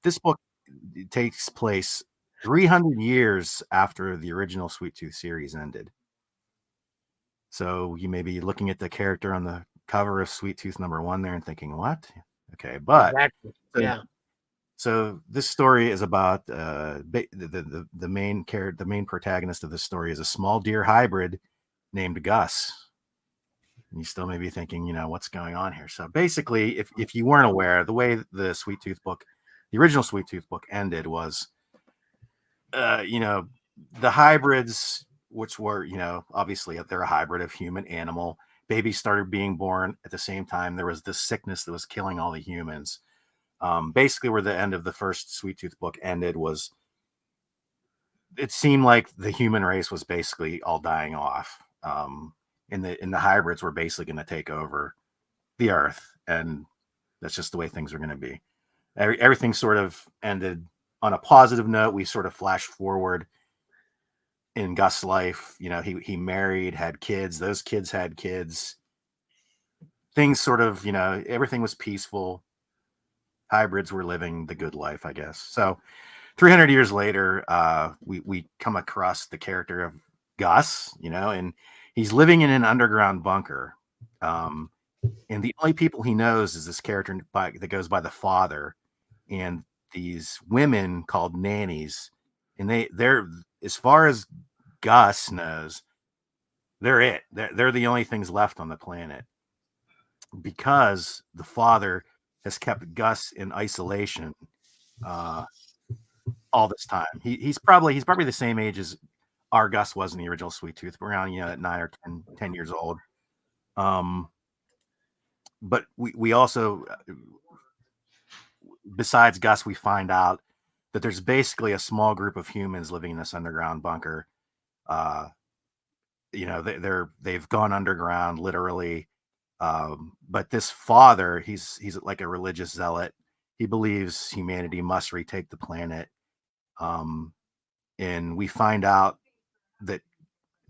This book takes place 300 years after the original Sweet Tooth series ended. So you may be looking at the character on the cover of Sweet Tooth #1 there and thinking, what? Okay, but exactly. Yeah. So this story is about the main character, the main protagonist of this story is a small deer hybrid named Gus. And you still may be thinking, what's going on here? So basically, if you weren't aware, the way the Sweet Tooth book, the original Sweet Tooth book ended was, the hybrids, which were, obviously they're a hybrid of human animal. Babies started being born at the same time. There was this sickness that was killing all the humans. Basically, where the end of the first Sweet Tooth book ended was, it seemed like the human race was basically all dying off. And the hybrids were basically going to take over the earth, and that's just the way things are going to be. Everything sort of ended on a positive note. We sort of flash forward in Gus' life. You know, he married, had kids. Those kids had kids. Things sort of, you know, everything was peaceful. Hybrids were living the good life, I guess. So 300 years later, we come across the character of Gus, you know, and he's living in an underground bunker. And the only people he knows is this character that goes by the father, and these women called nannies. And they're, as far as Gus knows, they're it. They're the only things left on the planet, because the father has kept Gus in isolation all this time. He's probably the same age as our Gus was in the original Sweet Tooth, around, you know, at 9 or 10 years old. But we also, besides Gus, we find out that there's basically a small group of humans living in this underground bunker. You know, they've gone underground literally. But this father, he's like a religious zealot. He believes humanity must retake the planet. And we find out that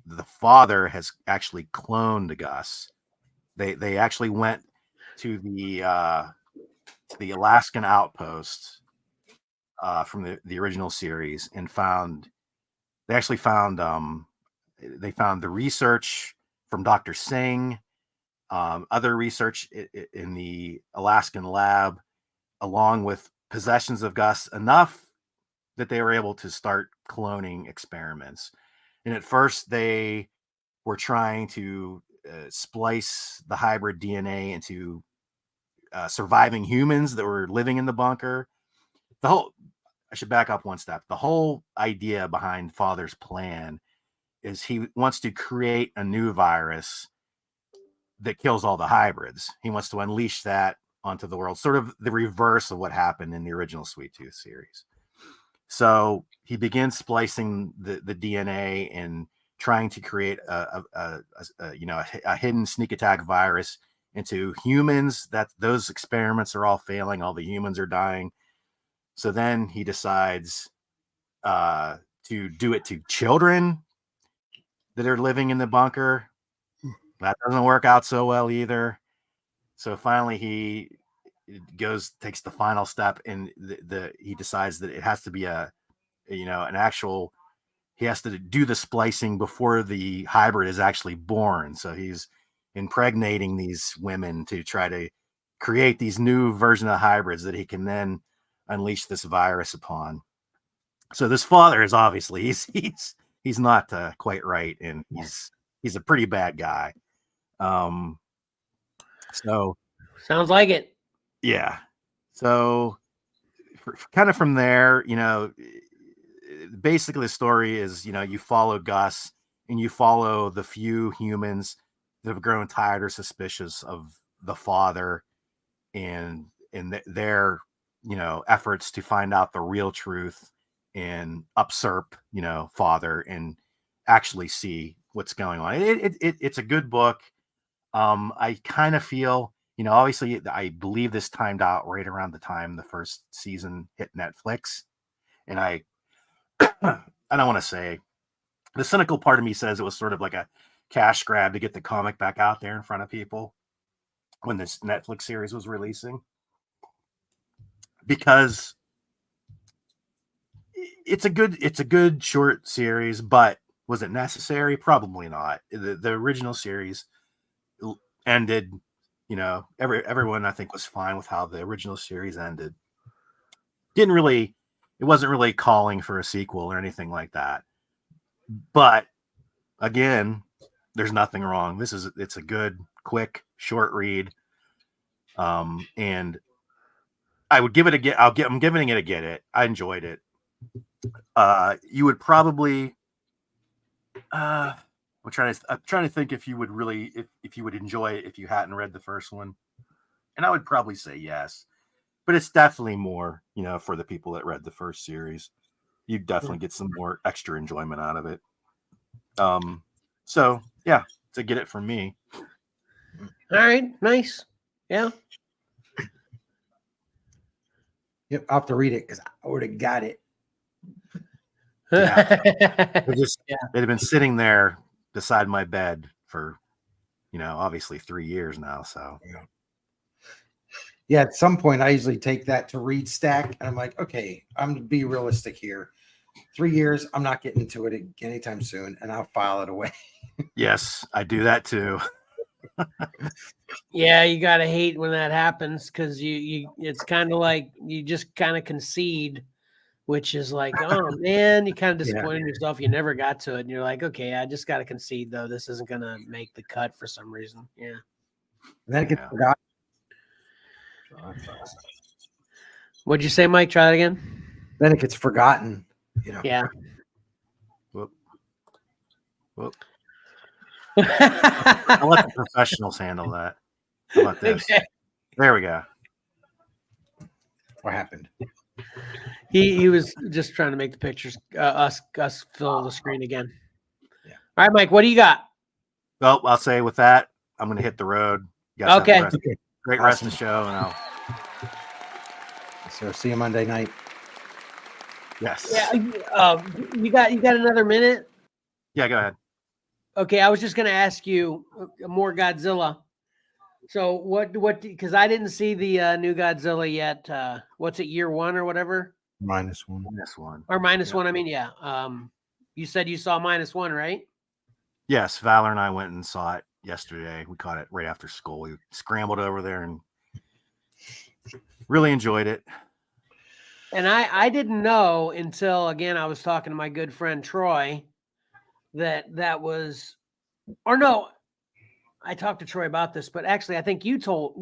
the father has actually cloned Gus. They actually went to the Alaskan outpost from the original series and they found the research from Dr. Singh, other research in the Alaskan lab, along with possessions of Gus, enough that they were able to start cloning experiments. And at first they were trying to splice the hybrid DNA into surviving humans that were living in the bunker. I should back up one step. The whole idea behind Father's plan is he wants to create a new virus that kills all the hybrids. He wants to unleash that onto the world, sort of the reverse of what happened in the original Sweet Tooth series. So he begins splicing the DNA and trying to create a hidden sneak attack virus into humans. That those experiments are all failing. All the humans are dying. So then he decides to do it to children that are living in the bunker. That doesn't work out so well either. So finally he takes the final step, and he decides that it has to be he has to do the splicing before the hybrid is actually born. So he's impregnating these women to try to create these new version of hybrids that he can then unleash this virus upon. So this father is obviously he's not quite right, and he's a pretty bad guy. So sounds like it. Yeah. So kind of from there, you know, basically the story is, you know, you follow Gus and you follow the few humans that have grown tired or suspicious of the father and their, you know, efforts to find out the real truth and usurp, you know, father and actually see what's going on. It's a good book. I kind of feel, you know, obviously I believe this timed out right around the time the first season hit Netflix. And I don't want to say, the cynical part of me says it was sort of like a cash grab to get the comic back out there in front of people when this Netflix series was releasing, because it's a good short series. But was it necessary? Probably not. The original series ended, you know, everyone I think was fine with how the original series ended. It wasn't really calling for a sequel or anything like that. But again, there's nothing wrong. It's a good, quick, short read. And I would give it I'm giving it a get it. I enjoyed it. You would probably I'm trying to think if you would really if you would enjoy it if you hadn't read the first one. And I would probably say yes. But it's definitely more, you know, for the people that read the first series. You definitely get some more extra enjoyment out of it. So yeah, to get it from me. All right, nice. Yeah. Yep, I'll have to read it because I already got it. Yeah. They just Yeah. they'd been sitting there beside my bed for, obviously 3 years now. So Yeah, at some point I usually take that to read stack, and I'm like, okay, I'm gonna be realistic here. 3 years, I'm not getting to it anytime soon, and I'll file it away. yes, I do that too. Yeah, you gotta hate when that happens because it's kind of like you just kind of concede, which is like, oh man, you kind of disappointed in yourself. You never got to it, and you're like, okay, I just gotta concede though. This isn't gonna make the cut for some reason. Yeah. And then it gets Yeah. forgotten. So that sucks. What'd you say, Mike? Try that again. Then it gets forgotten. Yeah. Whoop. Whoop. Okay. I'll let the professionals handle that. How about this? There we go. What happened? He was just trying to make the pictures us fill the screen again. Yeah. All right, Mike. What do you got? Well, I'll say with that, I'm going to hit the road. You guys have Okay. a great rest of the show. And So see you Monday night. yes. Yeah. You got another minute? Yeah, go ahead. Okay, I was just going to ask you more Godzilla. So what? Because I didn't see the new Godzilla yet. What's it? Year one or whatever? -1. This one. Or minus Yeah. one? I mean, yeah. You said you saw -1, right? Yes, Valor and I went and saw it yesterday. We caught it right after school. We scrambled over there and really enjoyed it. And I didn't know until again I was talking to my good friend Troy that was, or no, I talked to Troy about this, but actually I think you told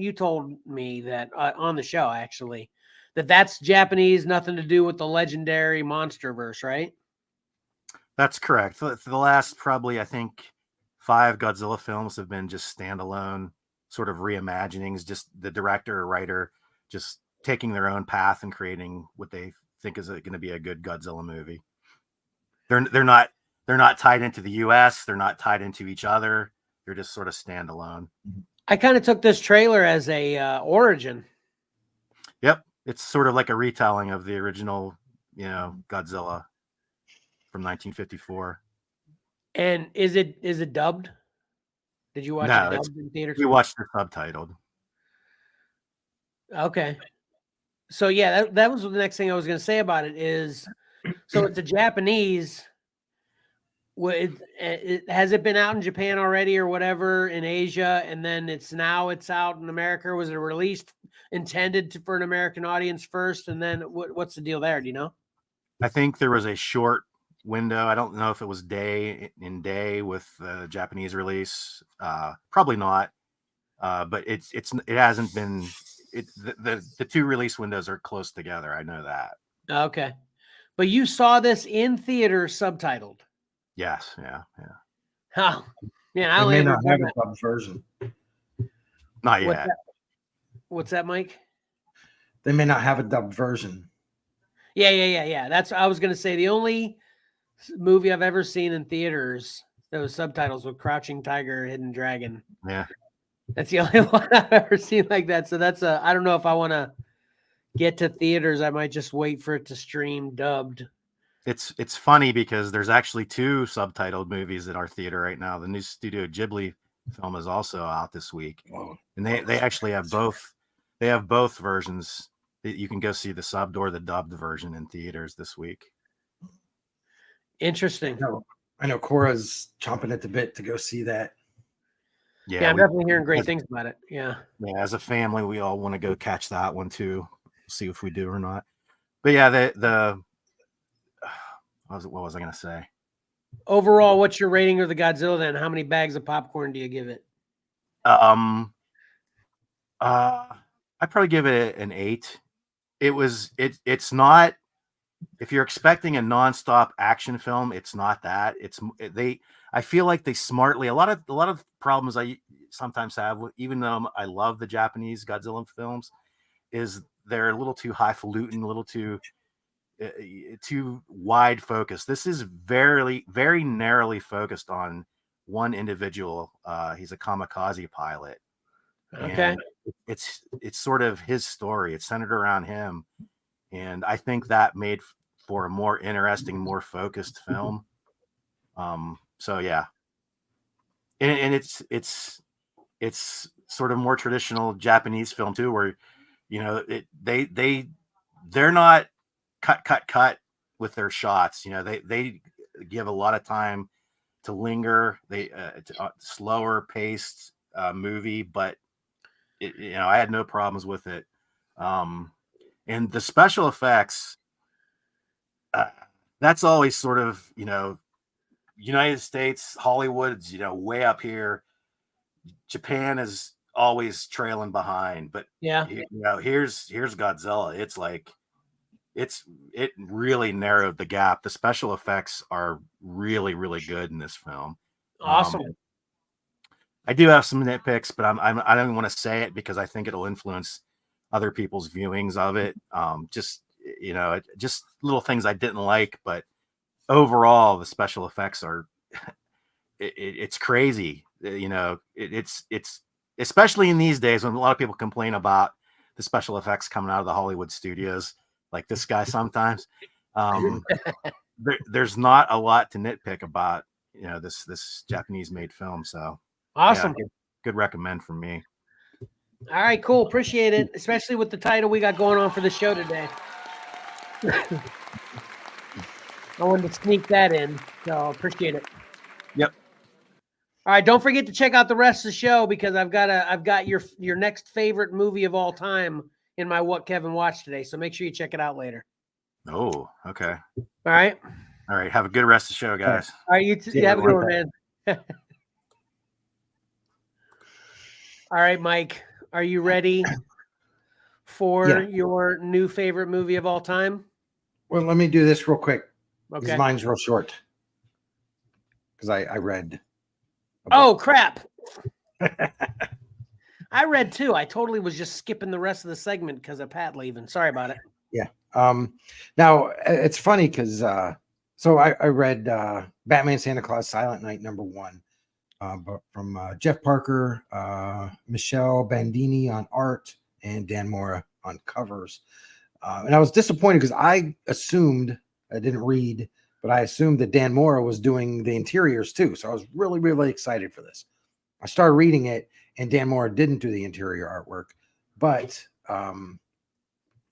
me that on the show actually that's Japanese, nothing to do with the legendary MonsterVerse, right? That's correct. For the last probably, I think, 5 Godzilla films have been just standalone sort of reimaginings, just the director or writer just taking their own path and creating what they think is going to be a good Godzilla movie. They're not tied into the US, they're not tied into each other. They're just sort of standalone. I kind of took this trailer as a origin. Yep, it's sort of like a retelling of the original, Godzilla from 1954. And is it dubbed? Did you watch it dubbed in theaters? We watched it subtitled. Okay. So yeah, that was the next thing I was going to say about it is, so it's a Japanese. Has it been out in Japan already or whatever in Asia, and then it's out in America? Was it released intended for an American audience first, and then what's the deal there? Do you know? I think there was a short window. I don't know if it was day in day with the Japanese release. Probably not. But it hasn't been. The 2 release windows are close together. I know that. Okay, but you saw this in theater subtitled. Yes. Yeah. Oh, yeah. I They only may ever not have a dubbed version. Not yet. What's that, Mike? They may not have a dubbed version. Yeah. That's I was gonna say. The only movie I've ever seen in theaters that was subtitles with Crouching Tiger, Hidden Dragon. Yeah. That's the only one I've ever seen like that. So that's I don't know if I want to get to theaters. I might just wait for it to stream dubbed. It's funny because there's actually 2 subtitled movies at our theater right now. The new Studio Ghibli film is also out this week, and they actually have both. They have both versions. You can go see the subbed or the dubbed version in theaters this week. Interesting. I know Cora's chomping at the bit to go see that. Yeah, I'm definitely hearing great things about it. Yeah. As a family, we all want to go catch that one too. See if we do or not. But yeah, what was I going to say? Overall, what's your rating of the Godzilla then? How many bags of popcorn do you give it? I'd probably give it an 8. It's not, if you're expecting a nonstop action film, it's not that. I feel like they smartly, a lot of problems I sometimes have, even though I love the Japanese Godzilla films, is they're a little too highfalutin, a little too wide focused. This is very, very narrowly focused on one individual. He's a kamikaze pilot. Okay. And it's sort of his story. It's centered around him. And I think that made for a more interesting, more focused film. So yeah, and it's sort of more traditional Japanese film too, where they're not cut with their shots. They give a lot of time to linger. It's a slower paced movie, but I had no problems with it. And the special effects, that's always sort of United States, Hollywood's way up here. Japan is always trailing behind, but Yeah. here's Godzilla. It's like it really narrowed the gap. The special effects are really, really good in this film. Awesome. I do have some nitpicks, but I don't want to say it because I think it'll influence other people's viewings of it. Just little things I didn't like, but overall the special effects are it's crazy. It's especially in these days when a lot of people complain about the special effects coming out of the Hollywood studios, like this guy sometimes. There's not a lot to nitpick about this Japanese made film. So awesome. Yeah, good recommend from me. All right, cool. Appreciate it, especially with the title we got going on for the show today. I wanted to sneak that in, so appreciate it. Yep. All right, don't forget to check out the rest of the show because I've got your next favorite movie of all time in my What Kevin Watched today. So make sure you check it out later. Oh, okay. All right. All right. Have a good rest of the show, guys. All right, you have a good one, man. All right, Mike, are you ready for your new favorite movie of all time? Well, let me do this real quick. Okay. Because mine's real short. Because I read. Oh, crap. I read too. I totally was just skipping the rest of the segment because of Pat leaving. Sorry about it. Yeah. Now, it's funny because so I read Batman Santa Claus Silent Night #1. But from Jeff Parker, Michelle Bandini on art, and Dan Mora on covers. And I was disappointed because I assumed, I didn't read, but I assumed that Dan Mora was doing the interiors too. So I was really, really excited for this. I started reading it, and Dan Mora didn't do the interior artwork, but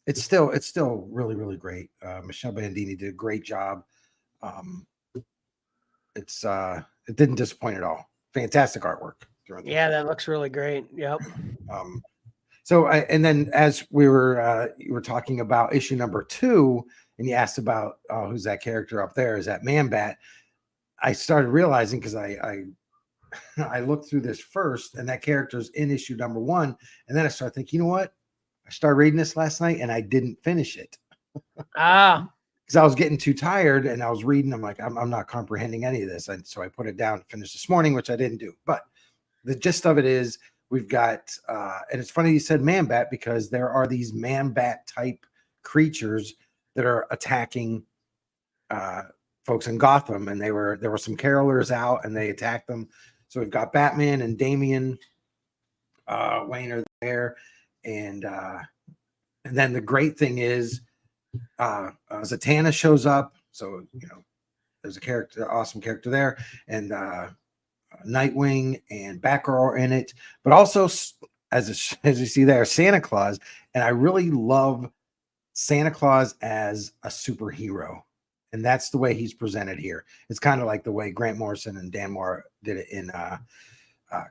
it's still really, really great. Michelle Bandini did a great job. It didn't disappoint at all. Fantastic artwork. Yeah, that looks really great. Yep. And then as we were you were talking about issue #2, and you asked about who's that character up there? Is that Man-Bat? I started realizing because I looked through this first, and that character's in issue #1, and then I started thinking, you know what? I started reading this last night, and I didn't finish it. Because I was getting too tired, and I was reading. I'm like, I'm not comprehending any of this, and so I put it down and finished this morning, which I didn't do. But the gist of it is, we've got, and it's funny you said Man-Bat because there are these Man-Bat type creatures that are attacking folks in Gotham, and there were some carolers out, and they attacked them. So we've got Batman and Damian Wayne are there, and then the great thing is, Zatanna shows up, so there's a character, awesome character there, and Nightwing and Batgirl are in it, but also as you see there, Santa Claus, and I really love Santa Claus as a superhero, and that's the way he's presented here. It's kind of like the way Grant Morrison and Dan Mora did it in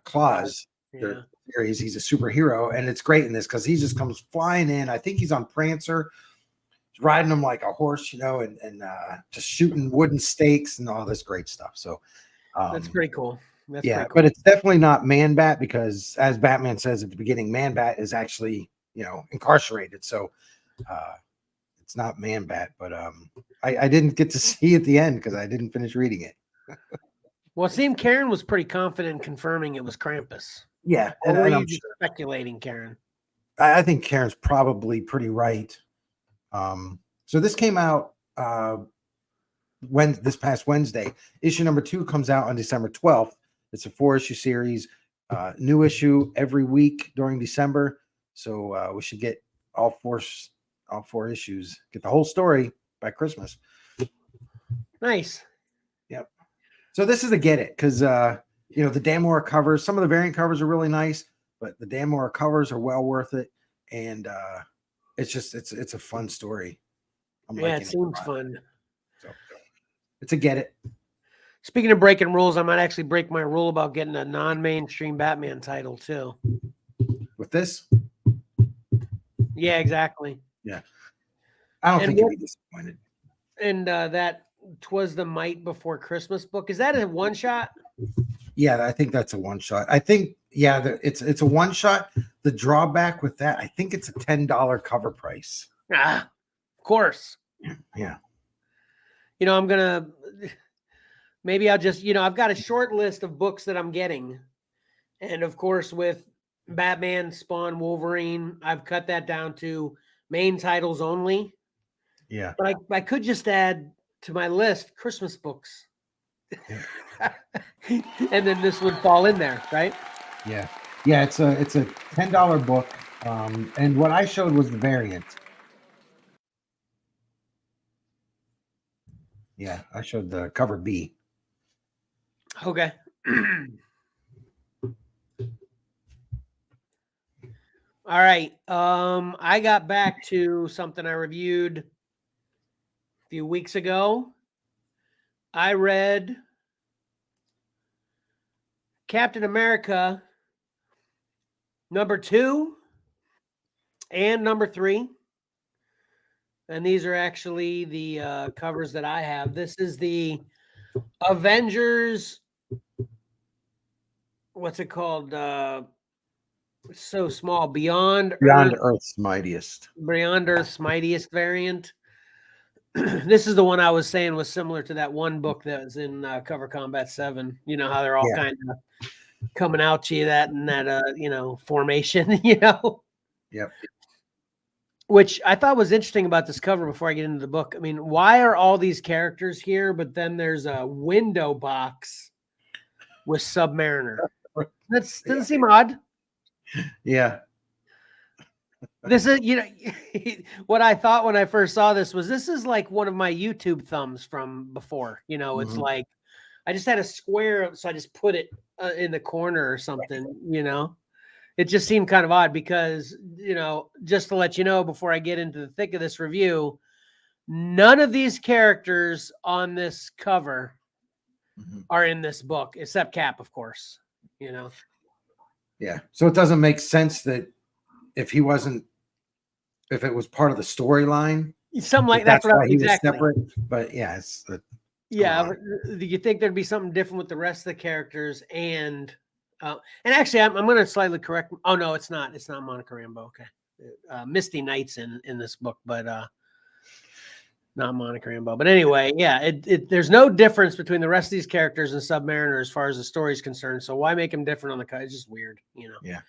Claus. Yeah. Series. He's a superhero, and it's great in this because he just comes flying in. I think he's on Prancer, riding him like a horse, and just shooting wooden stakes and all this great stuff. So that's pretty cool. That's yeah, pretty cool. but it's definitely not Man-Bat because, as Batman says at the beginning, Man-Bat is actually incarcerated. So it's not Man-Bat, but I didn't get to see at the end because I didn't finish reading it. Well, it seemed Karen was pretty confident in confirming it was Krampus. Yeah, Or were you just speculating, Karen? I think Karen's probably pretty right. So this came out this past Wednesday. Issue #2 comes out on December 12th. It's a 4-issue series, new issue every week during December. So we should get all four issues, get the whole story by Christmas. Nice. Yep. So this is a get it because you know, the Dan Mora covers, some of the variant covers are really nice, but the Dan Mora covers are well worth it. And it's just it's a fun story. I'm Yeah, liking it seems a lot. fun. So it's a get it. Speaking of breaking rules, I might actually break my rule about getting a non-mainstream Batman title too. With this, Yeah, exactly. yeah. I don't And think you'll be disappointed. And that 'Twas the Might Before Christmas book. Is that a one shot? Yeah, I think that's a one shot. I think, yeah, it's a one shot. The drawback with that, I think it's a $10 cover price. Ah, of course. Yeah. You know, I'm gonna maybe I'll just, I've got a short list of books that I'm getting. And of course, with Batman, Spawn, Wolverine, I've cut that down to main titles only. Yeah. But I could just add to my list Christmas books. Yeah. And then this would fall in there, right? Yeah. Yeah, it's a $10 book. And what I showed was the variant. Yeah, I showed the cover B. Okay. All right. I got back to something I reviewed a few weeks ago. I read Captain America #2 and #3. And these are actually the covers that I have. This is the Avengers. What's it called? So small. Beyond Earth's Mightiest. Beyond Earth's Mightiest variant. This is the one I was saying was similar to that one book that was in Cover Combat 7. You know how they're all kind of coming out to you that in that formation, Yep. Which I thought was interesting about this cover before I get into the book. I mean, why are all these characters here, but then there's a window box with Submariner? That doesn't seem odd. Yeah. This is, what I thought when I first saw this is like one of my YouTube thumbs from before. It's like I just had a square, so I just put it in the corner or something. It just seemed kind of odd because, just to let you know before I get into the thick of this review, none of these characters on this cover are in this book except Cap, of course. Yeah. So it doesn't make sense that if it was part of the storyline, something like that's what why he exactly. was separate. But yeah, yeah. Do you think there'd be something different with the rest of the characters? And actually, I'm going to slightly correct. Oh no, it's not. It's not Monica Rambeau. Okay, Misty Knight's in this book, but not Monica Rambeau. But anyway, yeah, there's no difference between the rest of these characters and Submariner as far as the story is concerned. So why make them different on the cover? It's just weird, Yeah.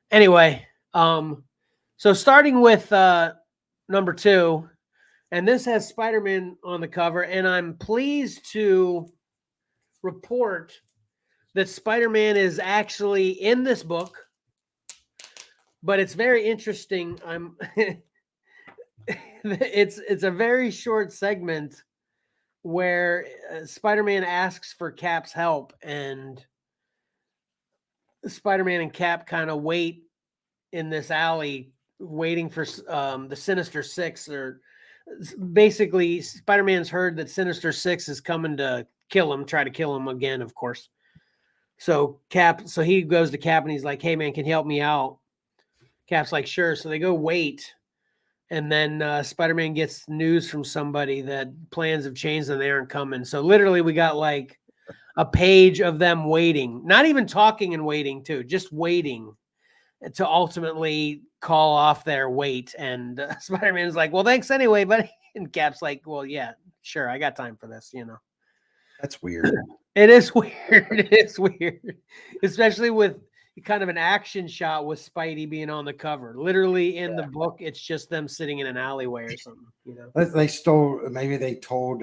Anyway, so starting with #2, and this has Spider-Man on the cover, and I'm pleased to report that Spider-Man is actually in this book, but it's very interesting. It's a very short segment where Spider-Man asks for Cap's help, and Spider-Man and Cap kind of wait in this alley waiting for the Sinister Six. Or basically Spider-Man's heard that Sinister Six is coming to try to kill him again, of course. So he goes to Cap and he's like, "Hey man, can you help me out?" Cap's like, "Sure." So they go wait. And then Spider-Man gets news from somebody that plans have changed and they aren't coming. So literally we got like a page of them waiting, not even talking and waiting too, just waiting to ultimately call off their wait. And Spider-Man's like, "Well, thanks anyway, buddy." And Cap's like, "Well, yeah, sure. I got time for this, That's weird. It is weird. It is weird, especially with kind of an action shot with Spidey being on the cover. Literally in the book, it's just them sitting in an alleyway or something. Maybe they told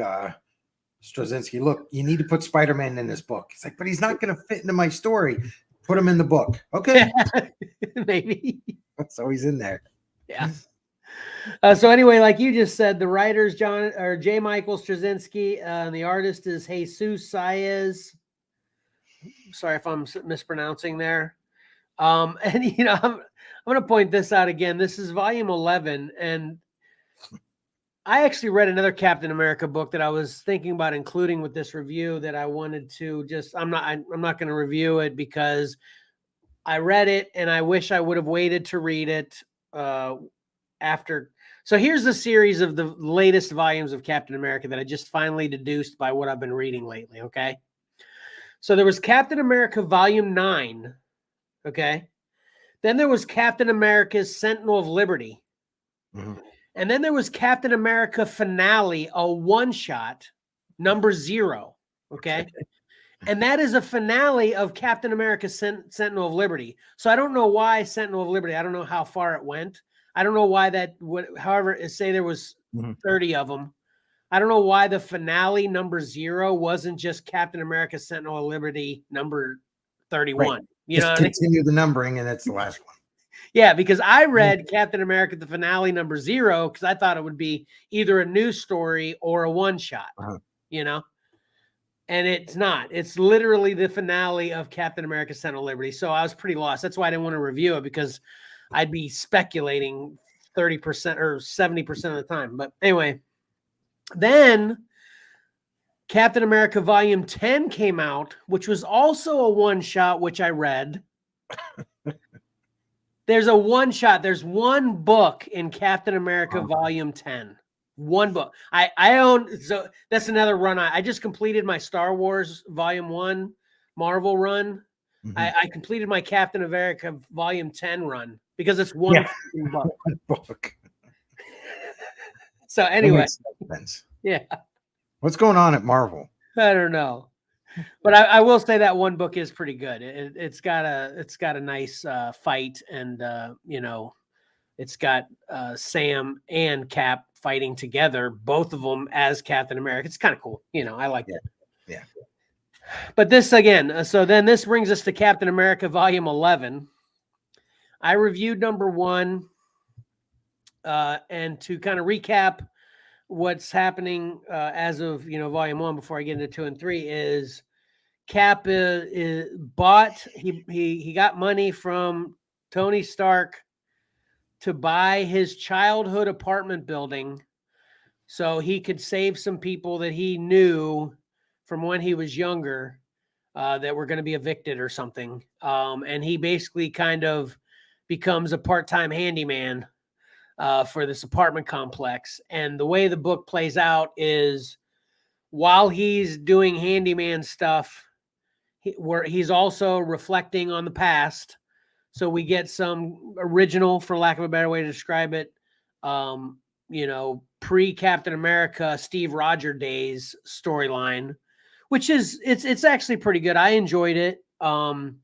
Straczynski, "Look, you need to put Spider-Man in this book." He's like, "But he's not going to fit into my story. Put him in the book." Okay. Maybe. So he's in there. Yeah. So anyway, like you just said, the writer's J. Michael Straczynski, and the artist is Jesus Saez. Sorry if I'm mispronouncing there. And I'm going to point this out again. This is volume 11, and I actually read another Captain America book that I was thinking about including with this review that I wanted to I'm not going to review it because I read it and I wish I would have waited to read it after. So here's the series of the latest volumes of Captain America that I just finally deduced by what I've been reading lately. Okay. So there was Captain America volume 9. Okay. Then there was Captain America's Sentinel of Liberty. Mhm. And then there was Captain America Finale, a one-shot, number 0. Okay. And that is a finale of Captain America Sentinel of Liberty. So I don't know why Sentinel of Liberty. I don't know how far it went. I don't know why that would, however, say there was 30 of them. I don't know why the finale number 0 wasn't just Captain America Sentinel of Liberty number 31. Right. You Just know what I mean? continue the numbering, and it's the last one. Yeah, because I read Captain America the finale number 0 because I thought it would be either a news story or a one-shot. And it's not. It's literally the finale of Captain America Sentinel of Liberty. So I was pretty lost. That's why I didn't want to review it, because I'd be speculating 30% or 70% of the time. But anyway, then Captain America Volume 10 came out, which was also a one-shot, which I read. There's a one-shot. There's one book in Captain America Volume 10. One book. I own, so that's another run. I just completed my Star Wars Volume 1 Marvel run. I completed my Captain America Volume 10 run because it's one book. So anyway, yeah. What's going on at Marvel? I don't know, but I will say that one book is pretty good. It's got a nice fight, and it's got Sam and Cap fighting together, both of them as Captain America. It's kind of cool. I like it. Yeah. But this again, so then this brings us to Captain America Volume 11. I reviewed number 1, and to kind of recap what's happening as of Volume 1 before I get into 2 and 3 is Cap he got money from Tony Stark to buy his childhood apartment building so he could save some people that he knew from when he was younger that were going to be evicted or something. And he basically kind of becomes a part-time handyman for this apartment complex. And the way the book plays out is while he's doing handyman stuff, he's also reflecting on the past. So we get some original, for lack of a better way to describe it, pre-Captain America Steve Rogers days storyline, which is it's actually pretty good. I enjoyed it. And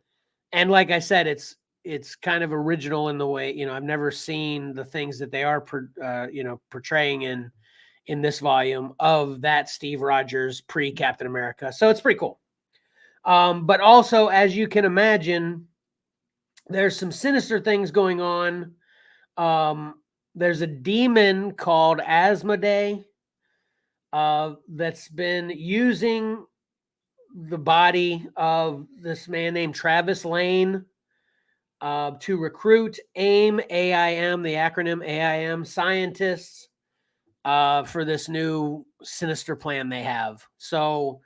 like I said, it's kind of original in the way, I've never seen the things that they are portraying in this volume of that Steve Rogers pre-Captain America. So it's pretty cool. But also, as you can imagine, there's some sinister things going on. There's a demon called Asmodee that's been using the body of this man named Travis Lane to recruit AIM, AIM, the acronym AIM, scientists for this new sinister plan they have. So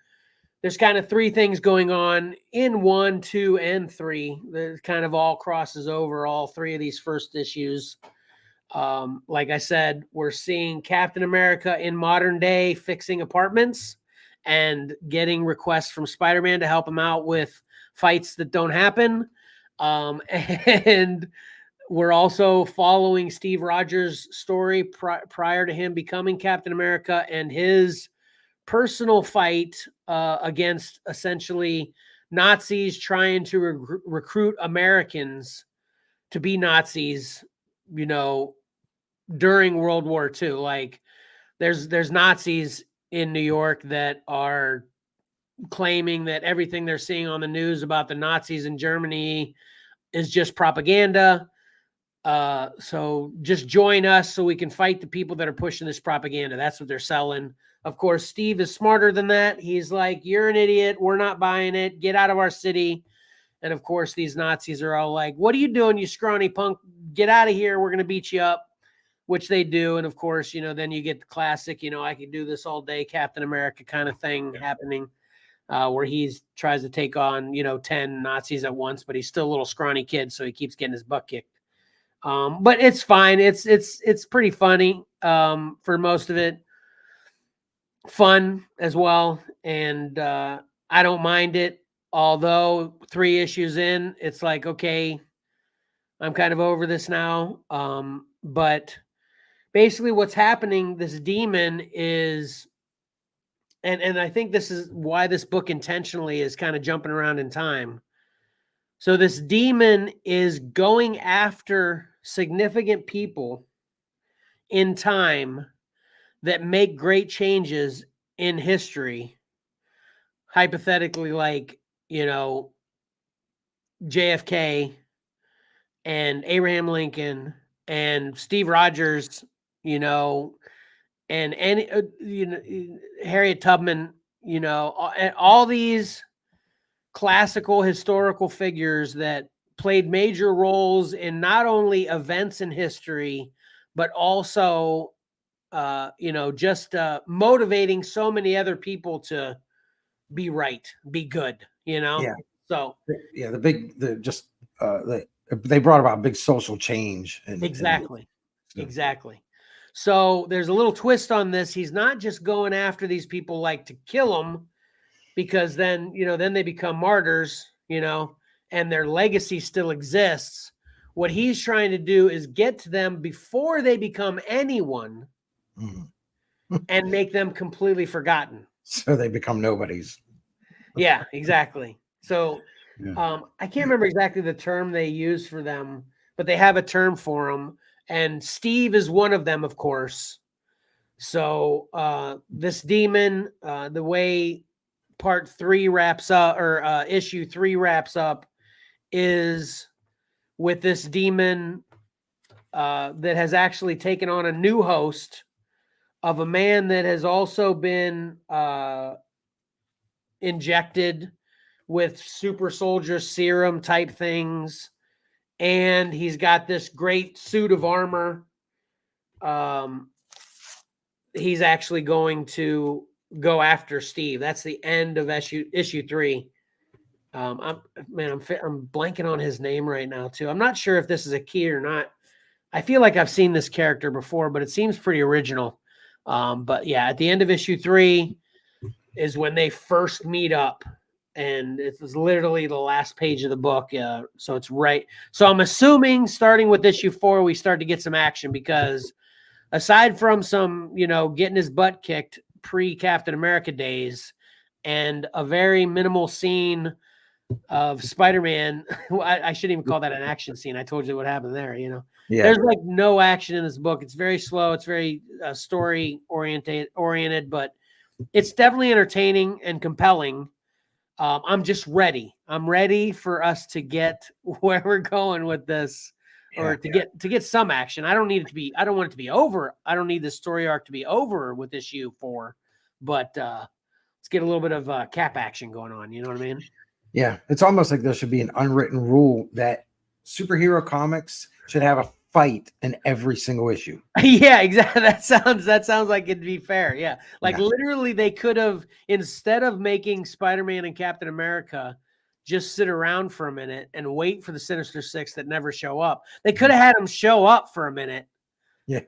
there's kind of 3 things going on in 1, 2, and 3. That kind of all crosses over all 3 of these first issues. Like I said, we're seeing Captain America in modern day fixing apartments and getting requests from Spider-Man to help him out with fights that don't happen. And we're also following Steve Rogers' story prior to him becoming Captain America and his personal fight against essentially Nazis trying to recruit Americans to be Nazis, during World War II. Like there's Nazis in New York that are claiming that everything they're seeing on the news about the Nazis in Germany is just propaganda. So just join us so we can fight the people that are pushing this propaganda. That's what they're selling. Of course, Steve is smarter than that. He's like, you're an idiot. We're not buying it. Get out of our city. And of course, these Nazis are all like, what are you doing, you scrawny punk? Get out of here. We're going to beat you up, which they do. And of course, then you get the classic, I can do this all day, Captain America kind of thing happening, where he tries to take on, 10 Nazis at once, but he's still a little scrawny kid. So he keeps getting his butt kicked. But it's fine. It's pretty funny for most of it. Fun as well. And I don't mind it. Although 3 issues in, it's like, okay, I'm kind of over this now. But basically what's happening, this demon is, and I think this is why this book intentionally is kind of jumping around in time. So this demon is going after significant people in time that make great changes in history. Hypothetically, like, JFK and Abraham Lincoln and Steve Rogers, and Harriet Tubman, all these classical historical figures that played major roles in not only events in history, but also, just motivating so many other people to be right, be good, Yeah. So yeah, they brought about big social change. Exactly. So there's a little twist on this. He's not just going after these people like to kill them, because then they become martyrs, and their legacy still exists. What he's trying to do is get to them before they become anyone, and make them completely forgotten. So they become nobodies. Yeah, exactly. So I can't remember exactly the term they use for them, but they have a term for them. And Steve is one of them, of course. So this demon, the way part 3 wraps up, or issue 3 wraps up, is with this demon that has actually taken on a new host of a man that has also been injected with super soldier serum type things. And he's got this great suit of armor. He's actually going to go after Steve. That's the end of issue 3. I'm blanking on his name right now too. I'm not sure if this is a key or not. I feel like I've seen this character before, but it seems pretty original. But yeah, at the end of issue 3 is when they first meet up, and it was literally the last page of the book. So it's right. So I'm assuming starting with issue 4, we start to get some action, because aside from some, getting his butt kicked pre-Captain America days and a very minimal scene of Spider-Man, I shouldn't even call that an action scene. I told you what happened there, Yeah. There's like no action in this book. It's very slow. It's very story oriented, but it's definitely entertaining and compelling. I'm just ready. I'm ready for us to get where we're going with this, or to get some action. I don't want it to be over. I don't need the story arc to be over with issue 4, but let's get a little bit of Cap action going on. You know what I mean? Yeah. It's almost like there should be an unwritten rule that superhero comics should have a fight in every single issue. Yeah, exactly. That sounds like it'd be fair. Yeah. Like literally they could have, instead of making Spider-Man and Captain America just sit around for a minute and wait for the Sinister Six that never show up, they could have had them show up for a minute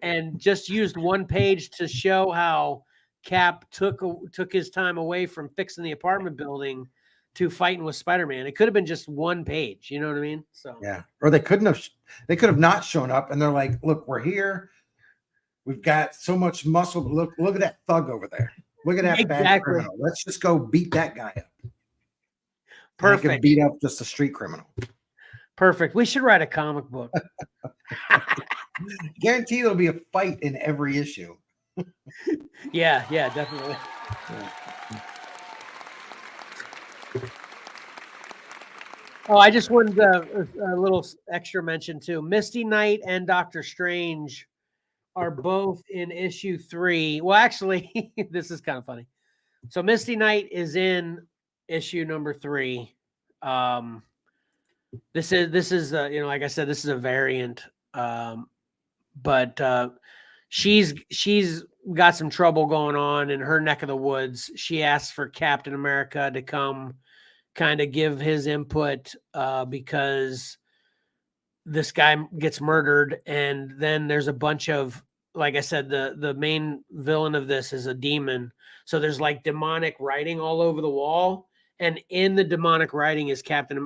and just used one page to show how Cap took his time away from fixing the apartment building to fighting with Spider-Man. It could have been just one page. You know what I mean? So yeah. Or they could have not shown up, and they're like, look, we're here. We've got so much muscle. Look at that thug over there. Look at that bad criminal. Let's just go beat that guy up. Perfect. Beat up just a street criminal. Perfect. We should write a comic book. Guarantee there'll be a fight in every issue. Yeah, definitely. Yeah. Oh, I just wanted a little extra mention too. Misty Knight and Doctor Strange are both in issue 3. Well, actually, this is kind of funny. So Misty Knight is in issue number 3. This is like I said, this is a variant. But she's got some trouble going on in her neck of the woods. She asked for Captain America to come kind of give his input because this guy gets murdered, and then there's a bunch of, like I said, the main villain of this is a demon. So there's like demonic writing all over the wall, and in the demonic writing is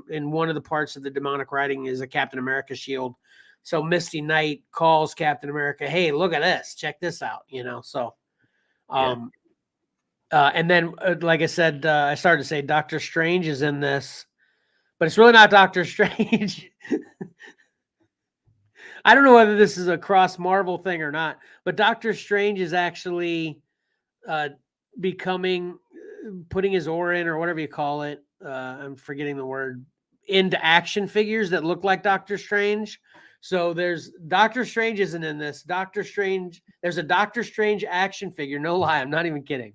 in one of the parts of the demonic writing is a Captain America shield. So Misty Knight calls Captain America, "Hey, look at this! Check this out!" So, and then, like I said, I started to say Doctor Strange is in this, but it's really not Doctor Strange. I don't know whether this is a cross Marvel thing or not, but Doctor Strange is actually putting his aura in, or whatever you call it. I'm forgetting the word, into action figures that look like Doctor Strange. So there's Doctor Strange isn't in this. There's a Doctor Strange action figure. No lie, I'm not even kidding.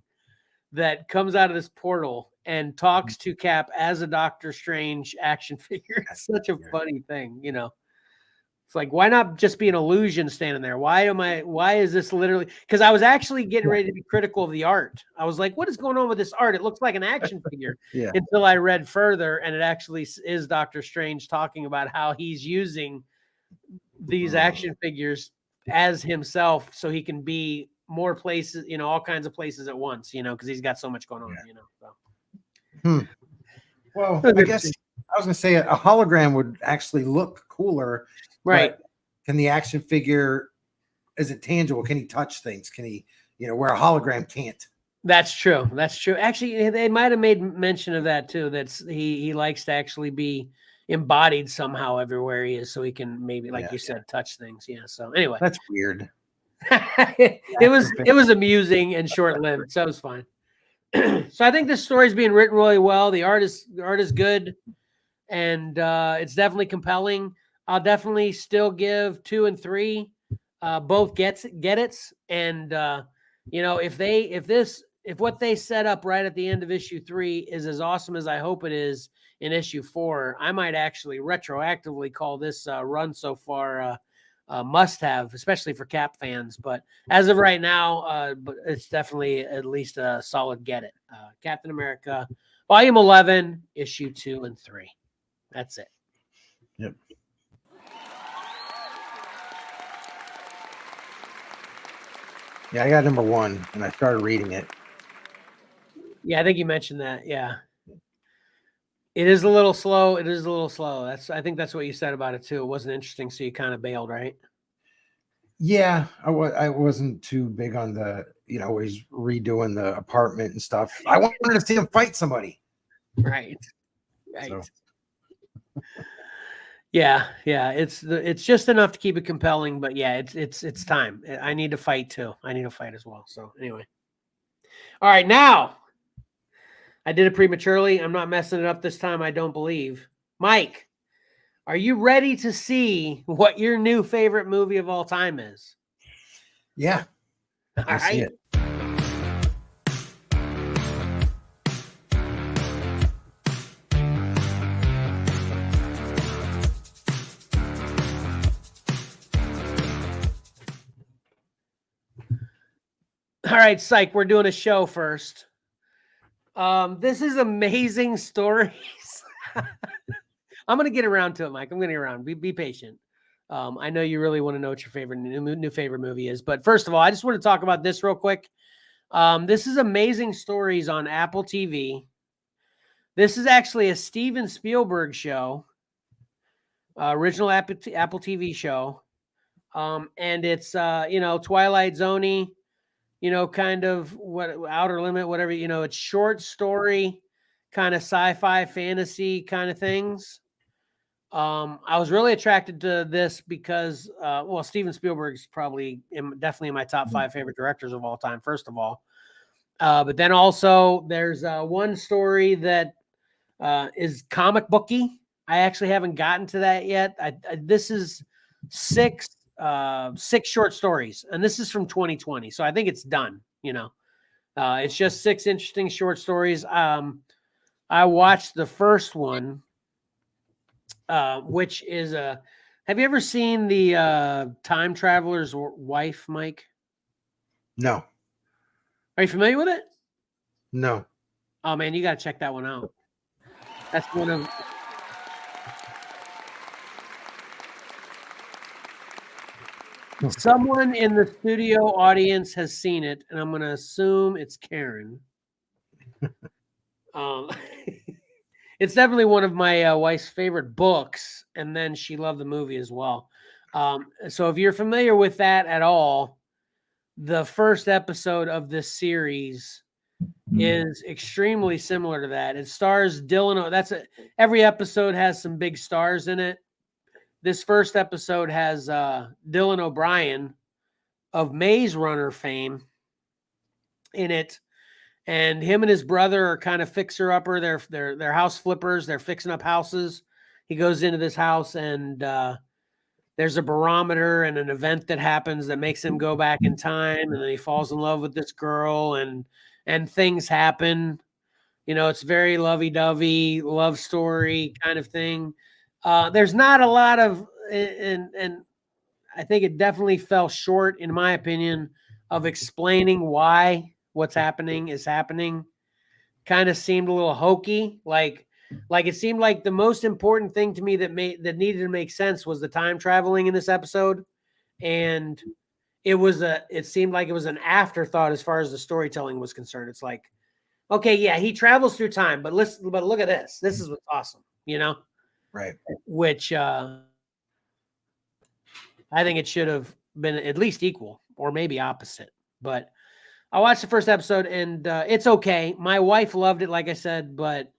That comes out of this portal and talks to Cap as a Doctor Strange action figure. It's such a funny thing, It's like, why not just be an illusion standing there? Why is this literally? Because I was actually getting ready to be critical of the art. I was like, what is going on with this art? It looks like an action figure. Until I read further, and it actually is Doctor Strange talking about how he's using these action figures as himself so he can be more places, all kinds of places at once, because he's got so much going on, So. Well, I guess I was going to say a hologram would actually look cooler. Right. Can the action figure, is it tangible? Can he touch things? Can he, where a hologram can't? That's true. Actually, they might have made mention of that too. He likes to actually be embodied somehow everywhere he is, so he can maybe, like you said, touch things. Yeah. So anyway, that's weird. it was amusing and short-lived, so it was fine. So I think this story is being written really well. The art is good, and it's definitely compelling. I'll definitely still give 2 and 3 both get it's, and if what they set up right at the end of issue 3 is as awesome as I hope it is in issue 4, I might actually retroactively call this run so far must have, especially for Cap fans. But as of right now, but it's definitely at least a solid get it. Captain America, Volume 11, issue 2 and 3. That's it. Yep. Yeah, I got number 1 and I started reading it. Yeah, I think you mentioned that. Yeah. It is a little slow. I think that's what you said about it too. It wasn't interesting, so you kind of bailed, right? Yeah, I wasn't too big on the, always redoing the apartment and stuff. I wanted to see him fight somebody. Right. So. Yeah. It's just enough to keep it compelling, but yeah, it's time. I need to fight too. I need to fight as well. So anyway. All right, now I did it prematurely. I'm not messing it up this time, I don't believe. Mike, are you ready to see what your new favorite movie of all time is? Yeah. All right. See it. All right, Psych, we're doing a show first. This is Amazing Stories. I'm going to get around to it, Mike. I'm going to get around. Be patient. I know you really want to know what your favorite new favorite movie is. But first of all, I just want to talk about this real quick. This is Amazing Stories on Apple TV. This is actually a Steven Spielberg show, original Apple TV show. And it's, Twilight Zone-y, kind of what Outer Limit, whatever, it's short story, kind of sci-fi fantasy kind of things. I was really attracted to this because, Steven Spielberg's definitely in my top 5 favorite directors of all time, first of all. But then also there's one story that is comic booky. I actually haven't gotten to that yet. This is six short stories, and this is from 2020, so I think it's done. It's just 6 interesting short stories. I watched the first one, which is a. Have you ever seen the Time Traveler's Wife, Mike? No. Are you familiar with it? No. Oh man, you got to check that one out. That's one of. Someone in the studio audience has seen it, and I'm going to assume it's Karen. It's definitely one of my wife's favorite books, and then she loved the movie as well. So if you're familiar with that at all, the first episode of this series is extremely similar to that. It stars Dylan. Every episode has some big stars in it. This first episode has Dylan O'Brien of Maze Runner fame in it, and him and his brother are kind of fixer-upper. They're house flippers. They're fixing up houses. He goes into this house, and there's a barometer and an event that happens that makes him go back in time, and then he falls in love with this girl, and things happen. It's very lovey-dovey love story kind of thing. There's not a lot of, and I think it definitely fell short, in my opinion, of explaining why what's happening is happening. Kind of seemed a little hokey. Like it seemed like the most important thing to me that needed to make sense was the time traveling in this episode. And it seemed like it was an afterthought as far as the storytelling was concerned. It's like, okay, yeah, he travels through time, but look at this. This is what's awesome, Right. Which I think it should have been at least equal or maybe opposite. But I watched the first episode, and it's okay. My wife loved it, like I said, but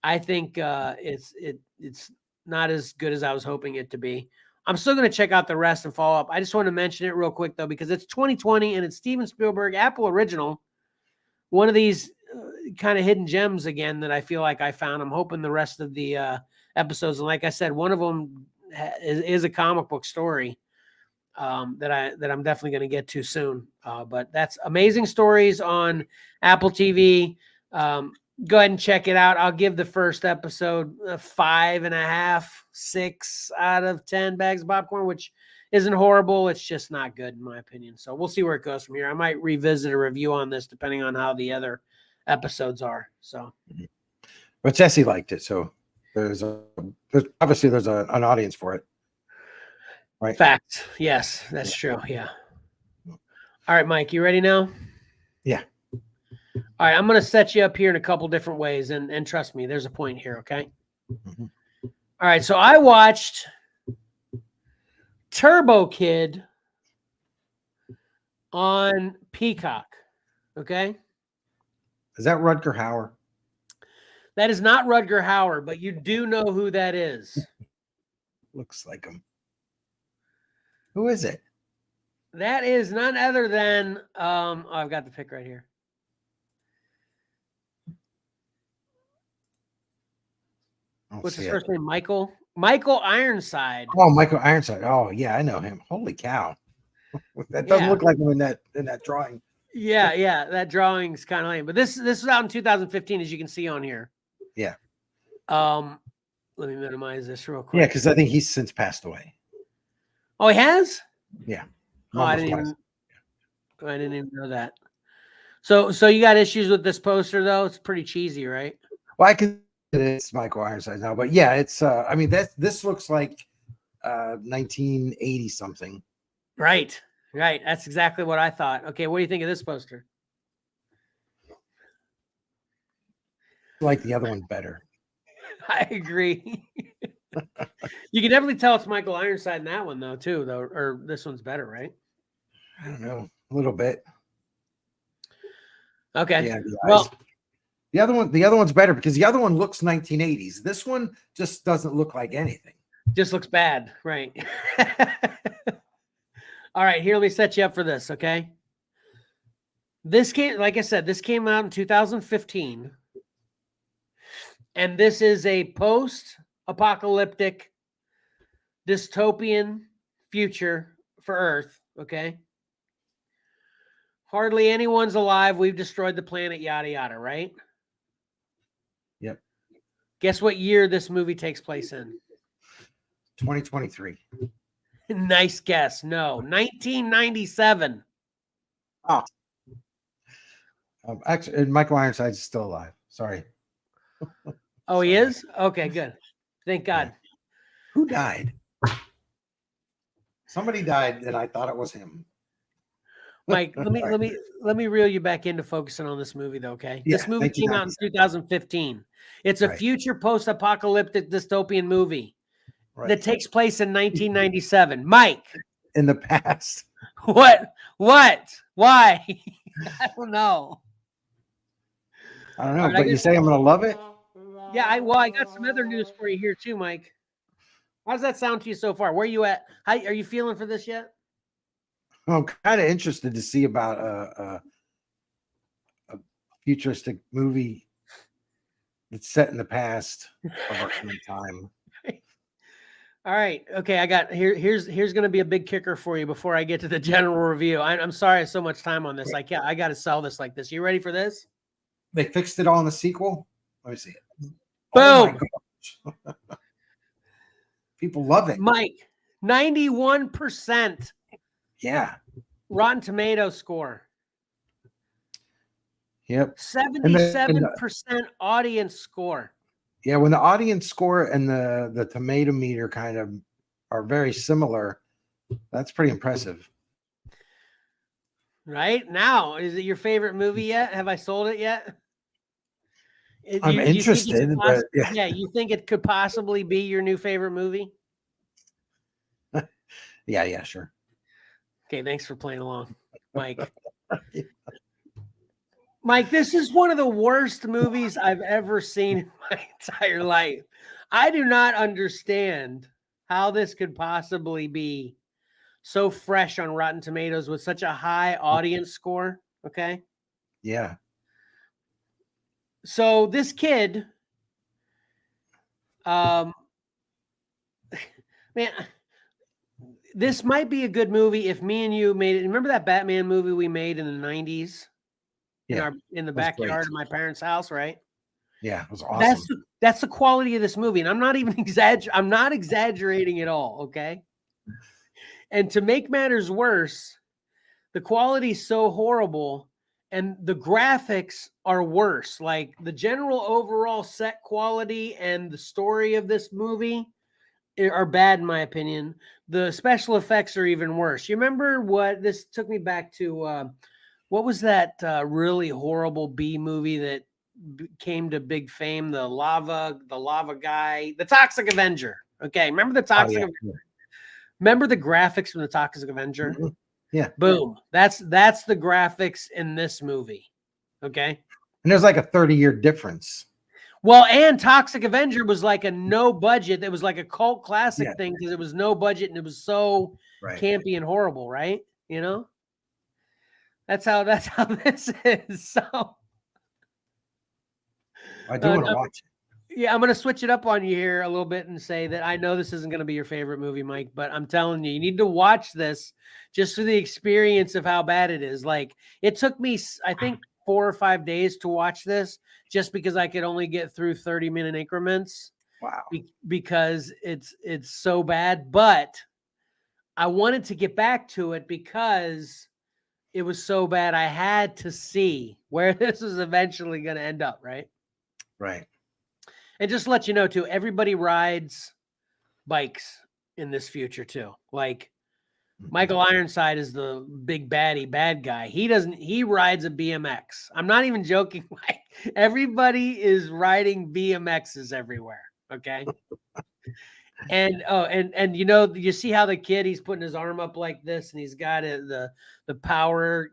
I think it's not as good as I was hoping it to be. I'm still going to check out the rest and follow up. I just want to mention it real quick, though, because it's 2020, and it's Steven Spielberg, Apple original. One of these kind of hidden gems again that I feel like I found. I'm hoping the rest of the episodes, and like I said, one of them is a comic book story that I'm definitely going to get to soon. But that's Amazing Stories on Apple TV. Go ahead and check it out. I'll give the first episode 5.5, 6 out of 10 bags of popcorn, which isn't horrible. It's just not good in my opinion. So we'll see where it goes from here. I might revisit a review on this depending on how the other episodes are. So, but Jesse liked it, so there's obviously an audience for it. Right. Fact. Yes, that's true. Yeah. All right, Mike, you ready now? Yeah. All right, I'm going to set you up here in a couple different ways, and trust me, there's a point here, okay? Mm-hmm. All right, so I watched Turbo Kid on Peacock, okay? Is that Rutger Hauer? That is not Rutger Hauer, but you do know who that is. Looks like him. Who is it? That is none other than I've got the pic right here. What's his first name? Michael Ironside. Oh, Michael Ironside. Oh, yeah, I know him. Holy cow. That doesn't look like him in that drawing. Yeah, that drawing's kind of lame. But this was out in 2015, as you can see on here. Yeah. Let me minimize this real quick. Yeah, because I think he's since passed away. Oh, he has? Yeah. Oh, I didn't even know that. So you got issues with this poster though? It's pretty cheesy, right? Well, it's Michael Ironside now, but yeah, it's I mean this looks like 1980 something. Right. That's exactly what I thought. Okay, what do you think of this poster? I like the other one better. I agree. You can definitely tell it's Michael Ironside in that one though, too, or this one's better, right? I don't know, a little bit. Okay. Yeah. Well, the other one's better because the other one looks 1980s. This one just doesn't look like anything. Just looks bad, right? All right, here, let me set you up for this, okay? Like I said, this came out in 2015. And this is a post post-apocalyptic dystopian future for Earth, okay? Hardly anyone's alive. We've destroyed the planet, yada, yada, right? Yep. Guess what year this movie takes place in? 2023. Nice guess. No, 1997. Oh. Actually, and Michael Ironside's still alive. Sorry. Oh, he is? Okay, good. Thank God. Yeah. Who died? Somebody died, and I thought it was him. Mike, let me reel you back into focusing on this movie, though. Okay, Yeah, this movie came out in 2015. It's a future post-apocalyptic dystopian movie that takes place in 1997. Mike, in the past. What? Why? I don't know. I don't know, right, but you say I'm gonna love it? Yeah, I got some other news for you here too, Mike. How does that sound to you so far? Where are you at? How are you feeling for this yet? I'm kind of interested to see about a futuristic movie that's set in the past of our time. All right. Okay. I got here's going to be a big kicker for you before I get to the general review. I'm sorry I have so much time on this. I got to sell this like this. You ready for this? They fixed it all in the sequel. Let me see it. Boom. Oh my gosh. People love it. Mike, 91%. Yeah. Rotten Tomatoes score. Yep. 77% audience score. Yeah, when the audience score and the tomato meter kind of are very similar, that's pretty impressive. Right? Now, is it your favorite movie yet? Have I sold it yet? I'm interested, but yeah, you think it could possibly be your new favorite movie? Yeah, sure. Okay, thanks for playing along, Mike. Mike, this is one of the worst movies I've ever seen in my entire life. I do not understand how this could possibly be so fresh on Rotten Tomatoes with such a high audience score. Okay. Yeah. So this kid, man, this might be a good movie if me and you made it. Remember that Batman movie we made in the 90s? Yeah, in the backyard of my parents' house, right? Yeah, it was awesome. That's the quality of this movie, and I'm not even I'm not exaggerating at all, okay? And to make matters worse, the quality is so horrible, and the graphics are worse. Like the general overall set quality and the story of this movie are bad, in my opinion. The special effects are even worse. You remember what this took me back to? What was that really horrible B movie that came to big fame? The lava guy, the Toxic Avenger. Okay, remember the Toxic Avenger? Remember the graphics from the Toxic Avenger? Mm-hmm. Yeah. Boom. That's the graphics in this movie. Okay. And there's like a 30-year difference. Well, and Toxic Avenger was like a no budget. It was like a cult classic thing because it was no budget and it was so campy and horrible, right? You know? That's how this is. So I do want to watch it. Yeah, I'm going to switch it up on you here a little bit and say that I know this isn't going to be your favorite movie, Mike, but I'm telling you, you need to watch this just for the experience of how bad it is. Like it took me, I think, 4 or 5 days to watch this just because I could only get through 30-minute increments. Wow. Because it's so bad, but I wanted to get back to it because it was so bad. I had to see where this was eventually going to end up, right? Right. And just to let you know, too, everybody rides bikes in this future, too. Like Michael Ironside is the big bad guy. He rides a BMX. I'm not even joking. Like everybody is riding BMXs everywhere. Okay. And you know, you see how the kid, he's putting his arm up like this and he's got the power,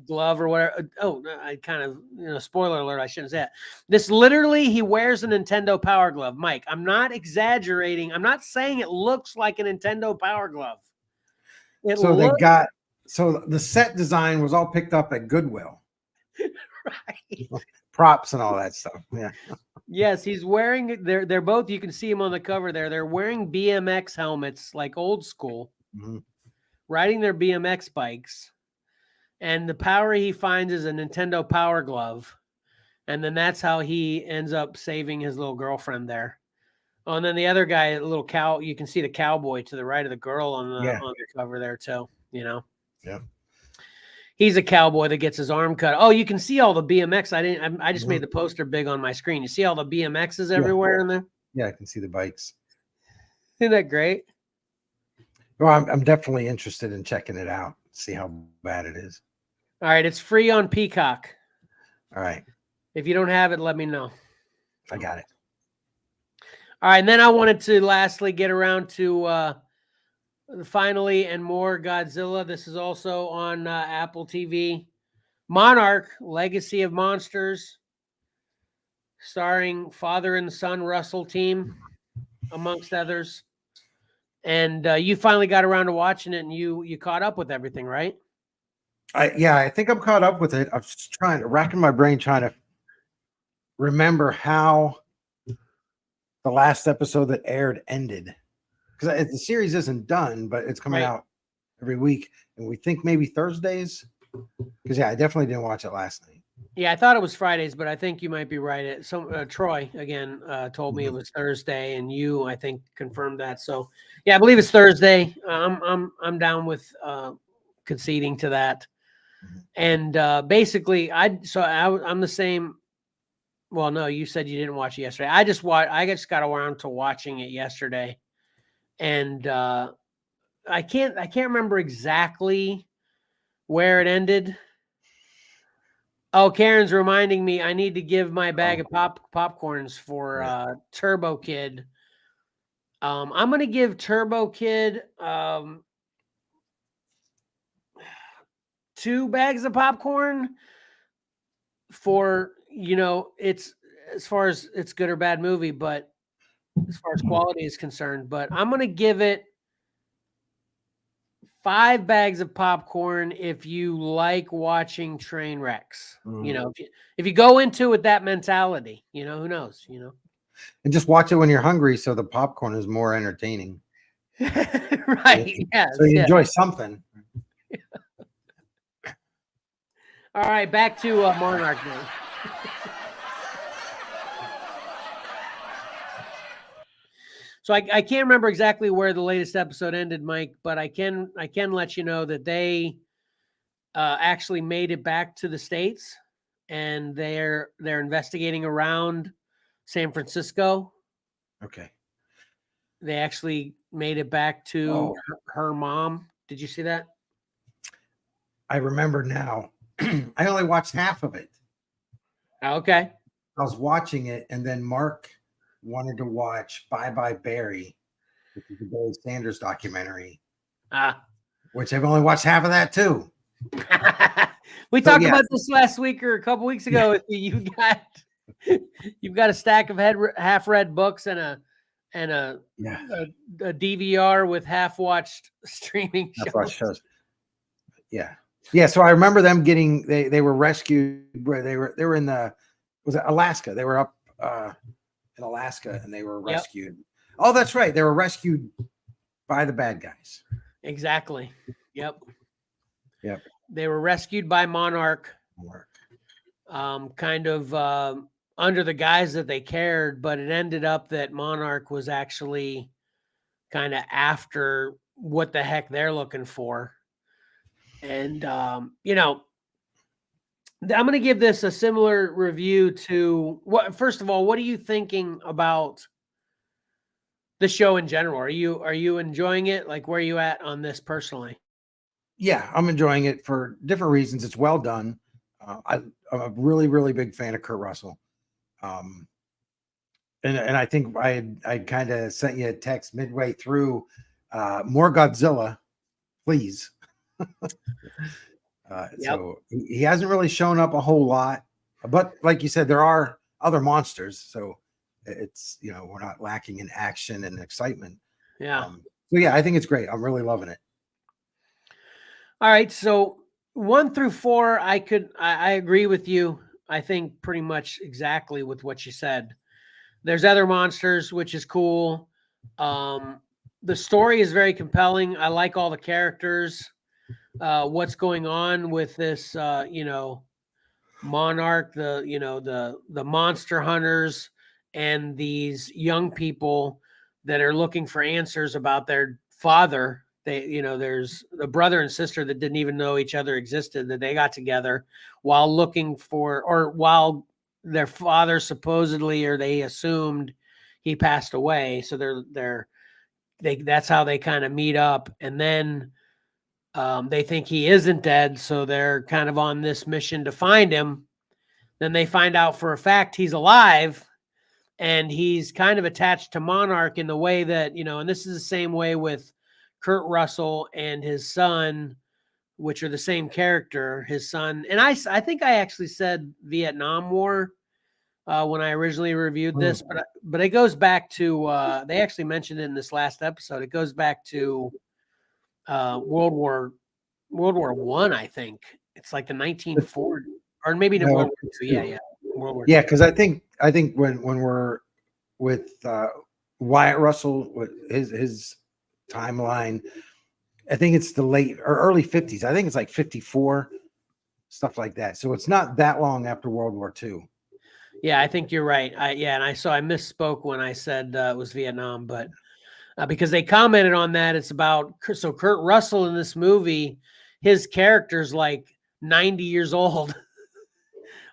glove or whatever. Oh, I kind of, spoiler alert, I shouldn't say that. This literally, he wears a Nintendo Power Glove. Mike, I'm not exaggerating. I'm not saying it looks like a Nintendo Power Glove. So the set design was all picked up at Goodwill. Right. Props and all that stuff. Yeah. Yes, he's wearing. They're both. You can see him on the cover there. They're wearing BMX helmets, like old school, riding their BMX bikes, and the power he finds is a Nintendo Power Glove, and then that's how he ends up saving his little girlfriend there. Oh, and then the other guy, a little cow. You can see the cowboy to the right of the girl on the cover there too. You know. Yeah. He's a cowboy that gets his arm cut. Oh, you can see all the BMX. I just made the poster big on my screen. You see all the BMXs everywhere in there? Yeah, I can see the bikes. Isn't that great? Well, I'm definitely interested in checking it out. See how bad it is. All right, it's free on Peacock. All right. If you don't have it, let me know. I got it. All right, and then I wanted to lastly get around to finally and more Godzilla. This is also on Apple TV. Monarch, Legacy of Monsters, starring father and son Russell team, amongst others. And you finally got around to watching it, and you caught up with everything, right? I think I'm caught up with it. I'm just racking my brain trying to remember how the last episode that aired ended, because the series isn't done, but it's coming out every week, and we think maybe Thursdays. Because I definitely didn't watch it last night. Yeah, I thought it was Fridays, but I think you might be right. Troy again told me it was Thursday, and you, I think, confirmed that. So yeah, I believe it's Thursday. I'm down with conceding to that. And basically, I'm the same. Well, no, you said you didn't watch it yesterday. I just got around to watching it yesterday, and I can't remember exactly where it ended. Oh, Karen's reminding me I need to give my bag of popcorns for Turbo Kid. I'm gonna give Turbo Kid 2 bags of popcorn for, it's as far as it's good or bad movie, but as far as quality is concerned. But I'm gonna give it 5 bags of popcorn if you like watching train wrecks. If you go into it with that mentality, who knows, And just watch it when you're hungry, so the popcorn is more entertaining. Right. Yes. So you enjoy something. All right, back to Monarch now. So I can't remember exactly where the latest episode ended, Mike, but I can let you know that they actually made it back to the States, and they're investigating around San Francisco. Okay. They actually made it back to her mom. Did you see that? I remember now. I only watched half of it. Okay. I was watching it, and then Mark wanted to watch Bye Bye Barry, which is the Barry Sanders documentary, which I've only watched half of that too. We talked about this last week or a couple weeks ago. You've got a stack of half-read books and a DVR with half-watched streaming shows. Yeah. So I remember them getting they were rescued where they were in was it Alaska? They were up in Alaska, and they were rescued. Oh, that's right. They were rescued by the bad guys. Exactly. Yep. They were rescued by Monarch. Kind of under the guise that they cared, but it ended up that Monarch was actually kind of after what the heck they're looking for. And, I'm going to give this a similar review to first of all, what are you thinking about the show in general? Are you enjoying it? Like, where are you at on this personally? Yeah, I'm enjoying it for different reasons. It's well done. I'm a really, really big fan of Kurt Russell. And I think I kind of sent you a text midway through, more Godzilla, please. So he hasn't really shown up a whole lot, but like you said, there are other monsters. So it's, we're not lacking in action and excitement. Yeah. So yeah, I think it's great. I'm really loving it. All right. So 1 through 4, I agree with you. I think pretty much exactly with what you said. There's other monsters, which is cool. The story is very compelling. I like all the characters. What's going on with this, Monarch, the monster hunters, and these young people that are looking for answers about their father. There's a brother and sister that didn't even know each other existed, that they got together while looking for, or while their father supposedly, or they assumed he passed away. So that's how they kind of meet up. And then they think he isn't dead, so they're kind of on this mission to find him. Then they find out for a fact he's alive, and he's kind of attached to Monarch in the way that, and this is the same way with Kurt Russell and his son, which are the same character, his son. And I think I actually said Vietnam War when I originally reviewed this, but it goes back to, they actually mentioned it in this last episode. It goes back to World War I, I think. It's like the 1940s, or maybe the World War II. Yeah, World War II. Yeah, because I think when we're with Wyatt Russell, with his timeline, I think it's the late or early 50s. I think it's like 54, stuff like that. So it's not that long after World War II. Yeah, I think you're right. I misspoke when I said it was Vietnam, but because they commented on that, it's about, so Kurt Russell in this movie, his character's like 90 years old.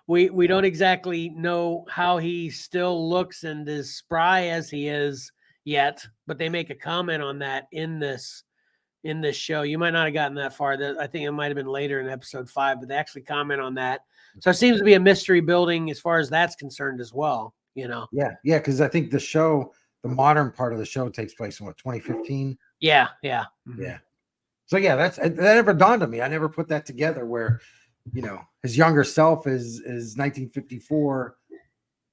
We don't exactly know how he still looks and as spry as he is yet, but they make a comment on that in this show. You might not have gotten that far. I think it might have been later in episode 5, but they actually comment on that. So it seems to be a mystery building as far as that's concerned as well. Yeah, because I think the modern part of the show takes place in 2015. Yeah. Mm-hmm. Yeah. So yeah, that never dawned on me. I never put that together where, his younger self is 1954.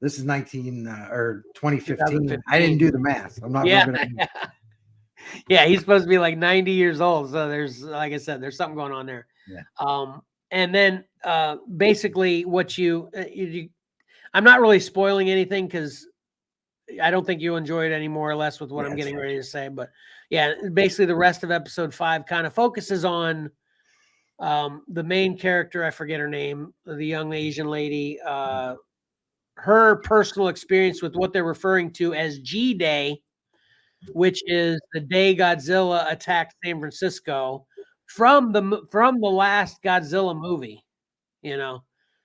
This is 2015. I didn't do the math. I'm not. Yeah, he's supposed to be like 90 years old. So there's, like I said, there's something going on there. Yeah. And then basically what I'm not really spoiling anything because I don't think you enjoy it any more or less with what I'm getting ready to say. But yeah, basically the rest of episode 5 kind of focuses on the main character. I forget her name, the young Asian lady, her personal experience with what they're referring to as G-Day, which is the day Godzilla attacked San Francisco from the last Godzilla movie, Yeah.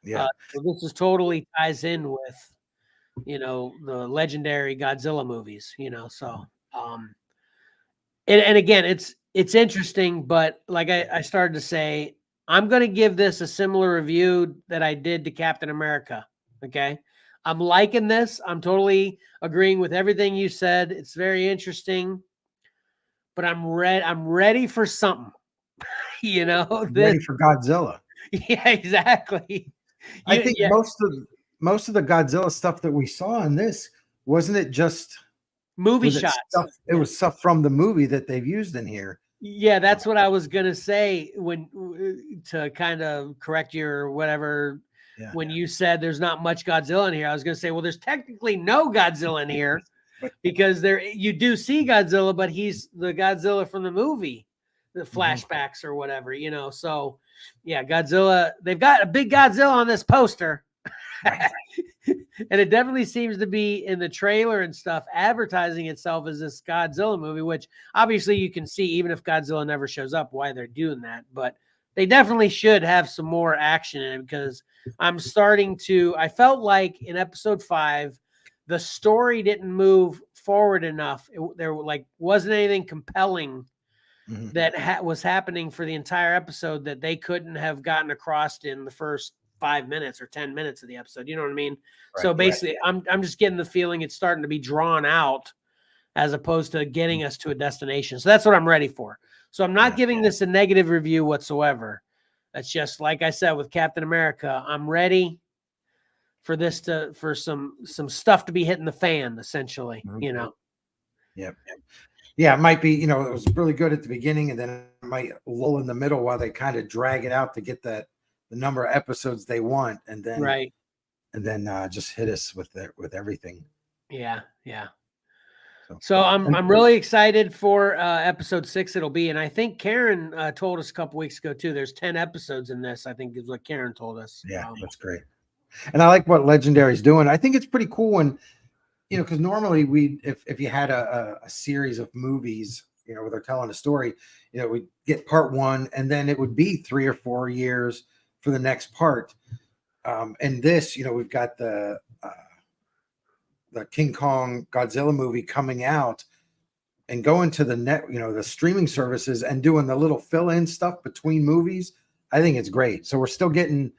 So this totally ties in with, the legendary Godzilla movies, so, and again, it's interesting, but like I started to say, I'm going to give this a similar review that I did to Captain America. Okay. I'm liking this. I'm totally agreeing with everything you said. It's very interesting, but I'm ready for something, ready for Godzilla. Yeah, exactly. I think most of the Godzilla stuff that we saw in this, wasn't it just movie shots? It was stuff from the movie that they've used in here. Yeah, that's what I was gonna say to kind of correct you or whatever. Yeah. When you said there's not much Godzilla in here, I was gonna say, well, there's technically no Godzilla in here because you do see Godzilla, but he's the Godzilla from the movie, the flashbacks or whatever, So yeah, Godzilla. They've got a big Godzilla on this poster. And it definitely seems to be in the trailer and stuff advertising itself as this Godzilla movie, which obviously you can see even if Godzilla never shows up why they're doing that, but they definitely should have some more action in it because I felt like in episode 5 the story didn't move forward enough. There wasn't anything compelling that was happening for the entire episode that they couldn't have gotten across in the first 5 minutes or 10 minutes of the episode. You know what I mean? Right, so basically, right. I'm just getting the feeling it's starting to be drawn out as opposed to getting us to a destination. So that's what I'm ready for. So I'm not giving this a negative review whatsoever. That's just like I said with Captain America. I'm ready for this for some stuff to be hitting the fan, essentially. Yep. Yeah, it might be. It was really good at the beginning, and then it might lull in the middle while they kind of drag it out to get the number of episodes they want, and then just hit us with everything. Yeah, yeah. So- So I'm really excited for episode 6 it'll be, and I think Karen told us a couple weeks ago too. There's 10 episodes in this, I think is what Karen told us. Yeah, that's great. And I like what Legendary's doing. I think it's pretty cool when, you know, because normally if you had a series of movies, you know, where they're telling a story, you know, we'd get part 1 and then it would be 3 or 4 years for the next part. And this, you know, we've got the King Kong Godzilla movie coming out and going to the net, you know, the streaming services and doing the little fill-in stuff between movies. I think it's great. So we're still getting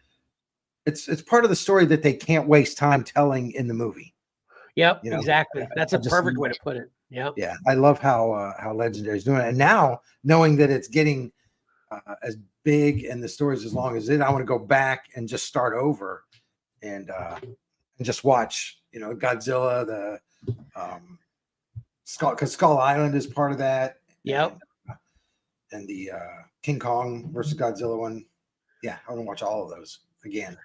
it's part of the story that they can't waste time telling in the movie. Yep, You know, exactly. That's I a just- perfect way to put it. Yep. Yeah, I love how Legendary is doing it, and now knowing that it's getting as big and the story's as long as it, I want to go back and just start over and just watch, you know, Godzilla, the Skull, because Skull Island is part of that. Yep. And the King Kong versus Godzilla one. Yeah, I want to watch all of those again.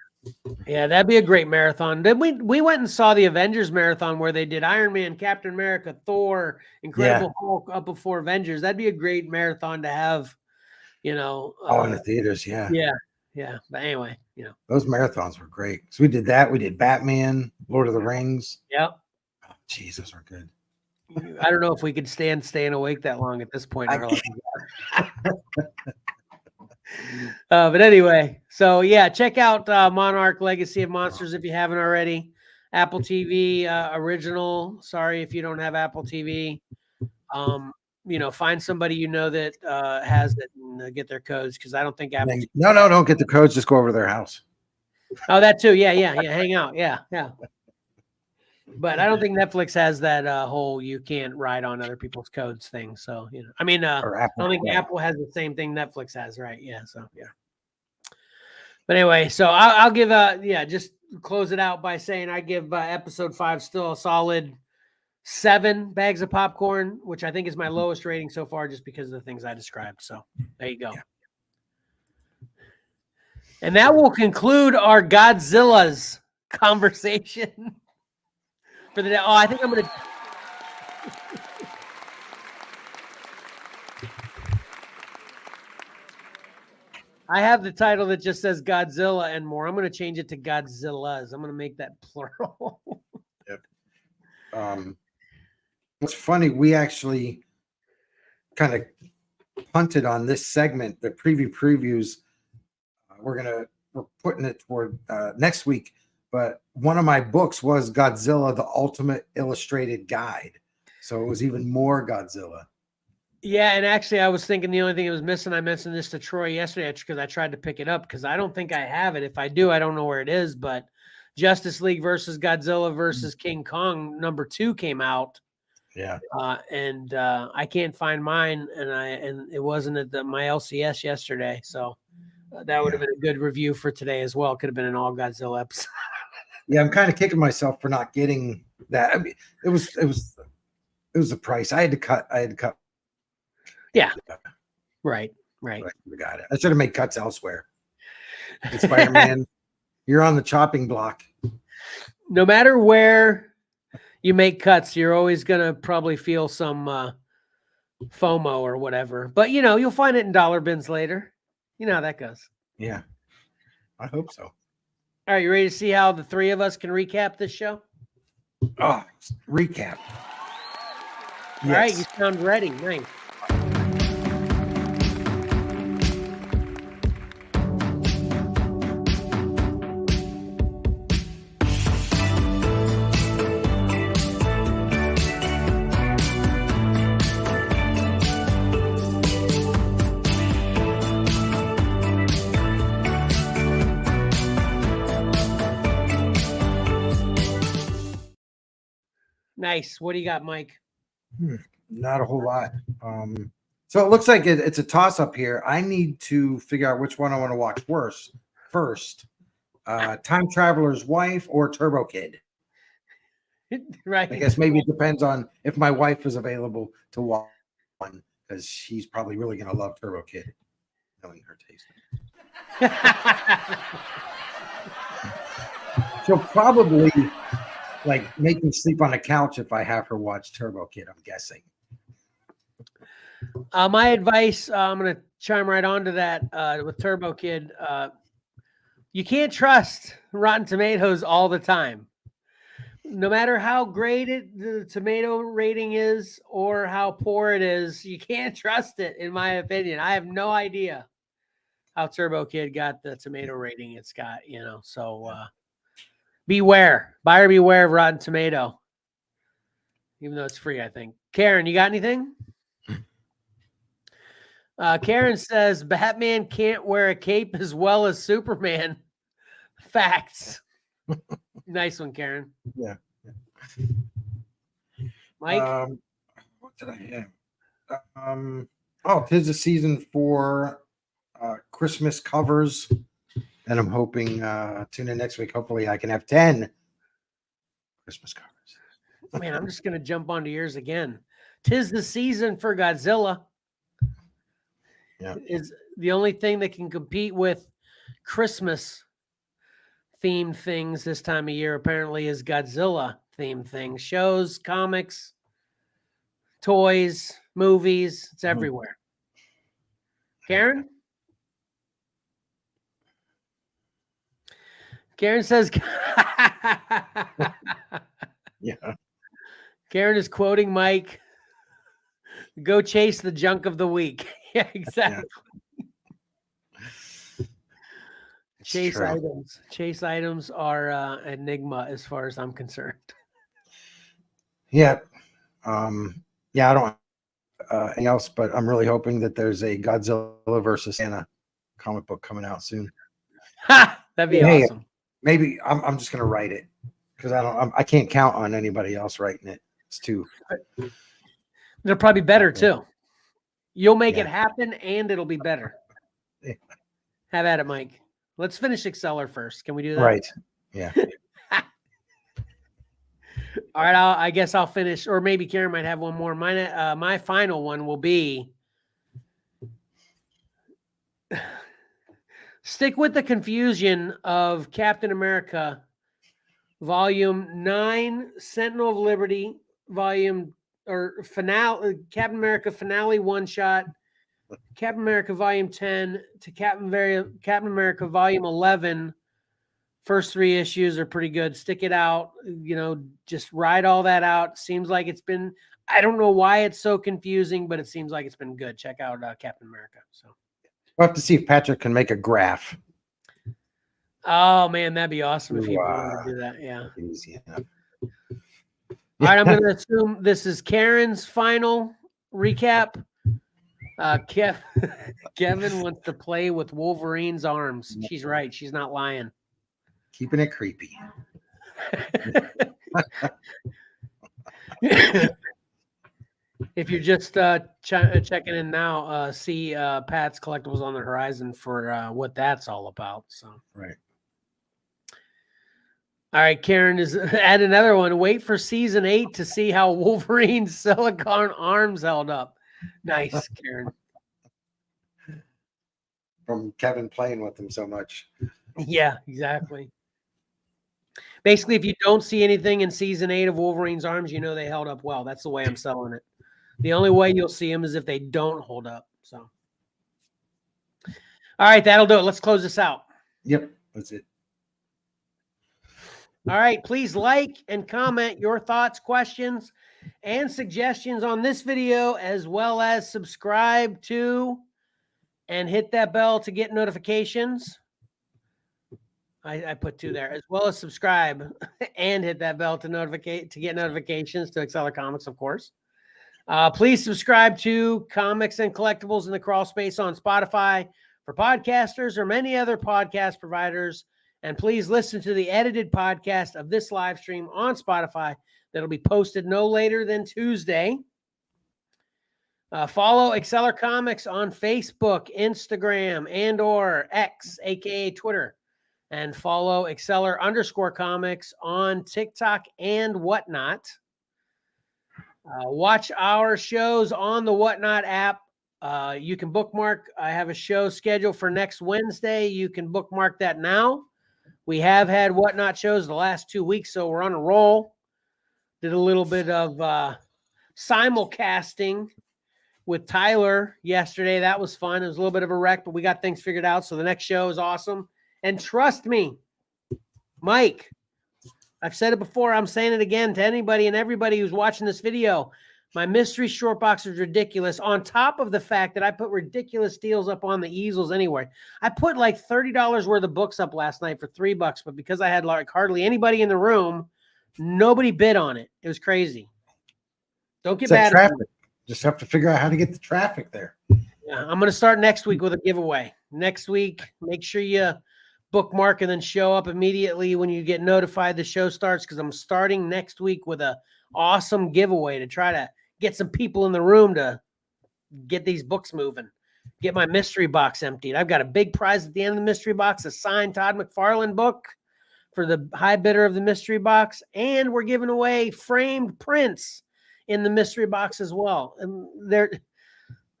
Yeah, that'd be a great marathon. Then we went and saw the Avengers marathon where they did Iron Man, Captain America, Thor, Incredible Hulk up before Avengers. That'd be a great marathon to have, you know. Oh, in the theaters, yeah. Yeah. But anyway, you know. Those marathons were great. So we did that. We did Batman, Lord of the Rings. Yep. Oh, geez, those were good. I don't know if we could stand staying awake that long at this point in our life. But anyway, so yeah, check out Monarch Legacy of Monsters if you haven't already. Apple TV original. Sorry if you don't have Apple TV. You know, find somebody you know that has it and get their codes, because I don't think Apple. No, don't get the codes. Just go over to their house. Oh, that too. Yeah. Hang out. Yeah. But I don't think Netflix has that whole you can't ride on other people's codes thing. So, you know, I mean, I don't think Apple has the same thing Netflix has, right? Yeah. So, yeah. But anyway, so I'll give just close it out by saying I give episode 5 still a solid 7 bags of popcorn, which I think is my lowest rating so far, just because of the things I described. So there you go. Yeah. And that will conclude our Godzilla's conversation. For the day. Oh, I think I'm gonna. I have the title that just says Godzilla and more. I'm gonna change it to Godzillas. I'm gonna make that plural. Yep. It's funny. We actually kind of punted on this segment, the previews. We're putting it toward next week. But one of my books was Godzilla, the Ultimate Illustrated Guide. So it was even more Godzilla. Yeah, and actually I was thinking the only thing it was missing, I mentioned this to Troy yesterday because I tried to pick it up because I don't think I have it. If I do, I don't know where it is. But Justice League versus Godzilla versus King Kong #2 came out. Yeah. And I can't find mine, and it wasn't at my LCS yesterday. So that would have been a good review for today as well. Could have been an all Godzilla episode. Yeah, I'm kind of kicking myself for not getting that. I mean, it was the price. I had to cut. Yeah. Right. I got it. I should have made cuts elsewhere. Spider-Man, you're on the chopping block. No matter where you make cuts, you're always gonna probably feel some FOMO or whatever. But you know, you'll find it in dollar bins later. You know how that goes. Yeah. I hope so. All right, you ready to see how the three of us can recap this show? Oh, recap. All right, you sound ready. Nice. Nice. What do you got, Mike? Not a whole lot. So it looks like it's a toss-up here. I need to figure out which one I want to watch first. Time Traveler's Wife or Turbo Kid. Right. I guess maybe it depends on if my wife is available to watch one, because she's probably really going to love Turbo Kid, knowing her taste. She'll probably like make me sleep on the couch if I have her watch Turbo Kid, I'm guessing. My advice, I'm going to chime right onto that with Turbo Kid. You can't trust Rotten Tomatoes all the time. No matter how great the tomato rating is or how poor it is, you can't trust it, in my opinion. I have no idea how Turbo Kid got the tomato rating it's got, so beware. Buyer beware of Rotten Tomato. Even though it's free, I think. Karen, you got anything? Karen says Batman can't wear a cape as well as Superman. Facts. Nice one, Karen. Yeah. Mike? What did I have? Tis the season for Christmas covers. And I'm hoping tune in next week. Hopefully I can have 10 Christmas covers. Man, I'm just going to jump onto yours again. Tis the season for Godzilla. Yeah. Is the only thing that can compete with Christmas themed things this time of year, apparently, is Godzilla themed things. Shows, comics, toys, movies. It's everywhere. Karen? Karen says... Yeah. Karen is quoting Mike. Go chase the junk of the week. Yeah, exactly. Yeah. Chase true. items. Chase items are enigma as far as I'm concerned. Yeah. Yeah, I don't anything else, but I'm really hoping that there's a Godzilla versus Santa comic book coming out soon. Ha! That'd be awesome. Maybe I'm just gonna write it because I can't count on anybody else writing it. It's too. They're probably better too. You'll make Yeah. it happen, and it'll be better. Yeah. Have at it, Mike. Let's finish Exceller first. Can we do that? Right. Yeah. All right. I guess I'll finish, or maybe Karen might have one more. My final one will be stick with the confusion of Captain America Volume 9, Sentinel of Liberty, Volume or finale, Captain America finale one shot, Captain America Volume 10 to Captain America Volume 11. First 3 issues are pretty good. Stick it out, just ride all that out. Seems like it's been, I don't know why it's so confusing, but it seems like it's been good. Check out Captain America. So We'll have to see if Patrick can make a graph. oh man, that'd be awesome if he wanted to do that. Yeah. Easy enough. All right, I'm going to assume this is Karen's final recap. Kevin wants to play with Wolverine's arms. She's right. She's not lying. Keeping it creepy. If you're just checking in now, see Pat's Collectibles on the horizon for what that's all about. So Right. All right, Karen is add another one. Wait for season 8 to see how Wolverine's silicone arms held up. Nice, Karen. From Kevin playing with them so much. Yeah, exactly. Basically, if you don't see anything in season 8 of Wolverine's arms, you know they held up well. That's the way I'm selling it. The only way you'll see them is if they don't hold up. So, all right, that'll do it. Let's close this out. Yep, that's it. All right, please like and comment your thoughts, questions, and suggestions on this video, as well as subscribe to and hit that bell to get notifications. I put 2 there, as well as subscribe and hit that bell to get notifications to Exceller Comics, of course. Please subscribe to Comics and Collectibles in the Crawl Space on Spotify for podcasters or many other podcast providers. And please listen to the edited podcast of this live stream on Spotify that'll be posted no later than Tuesday. Follow Exceller Comics on Facebook, Instagram, and or X, aka Twitter. And follow Exceller_Comics on TikTok and whatnot. Watch our shows on the Whatnot app. You can bookmark. I have a show scheduled for next Wednesday. You can bookmark that now. We have had Whatnot shows the last 2 weeks, so we're on a roll. Did a little bit of simulcasting with Tyler yesterday. That was fun. It was a little bit of a wreck, but we got things figured out. So the next show is awesome. And trust me, Mike, I've said it before. I'm saying it again to anybody and everybody who's watching this video. My mystery short box is ridiculous. On top of the fact that I put ridiculous deals up on the easels anywhere. I put like $30 worth of books up last night for $3, but because I had like hardly anybody in the room, nobody bid on it. It was crazy. Don't get mad at me. Just have to figure out how to get the traffic there. Yeah, I'm going to start next week with a giveaway. Next week, make sure you bookmark and then show up immediately when you get notified the show starts, because I'm starting next week with a awesome giveaway to try to get some people in the room to get these books moving, get my mystery box emptied. I've got a big prize at the end of the mystery box, a signed Todd McFarlane book for the high bidder of the mystery box, and we're giving away framed prints in the mystery box as well. And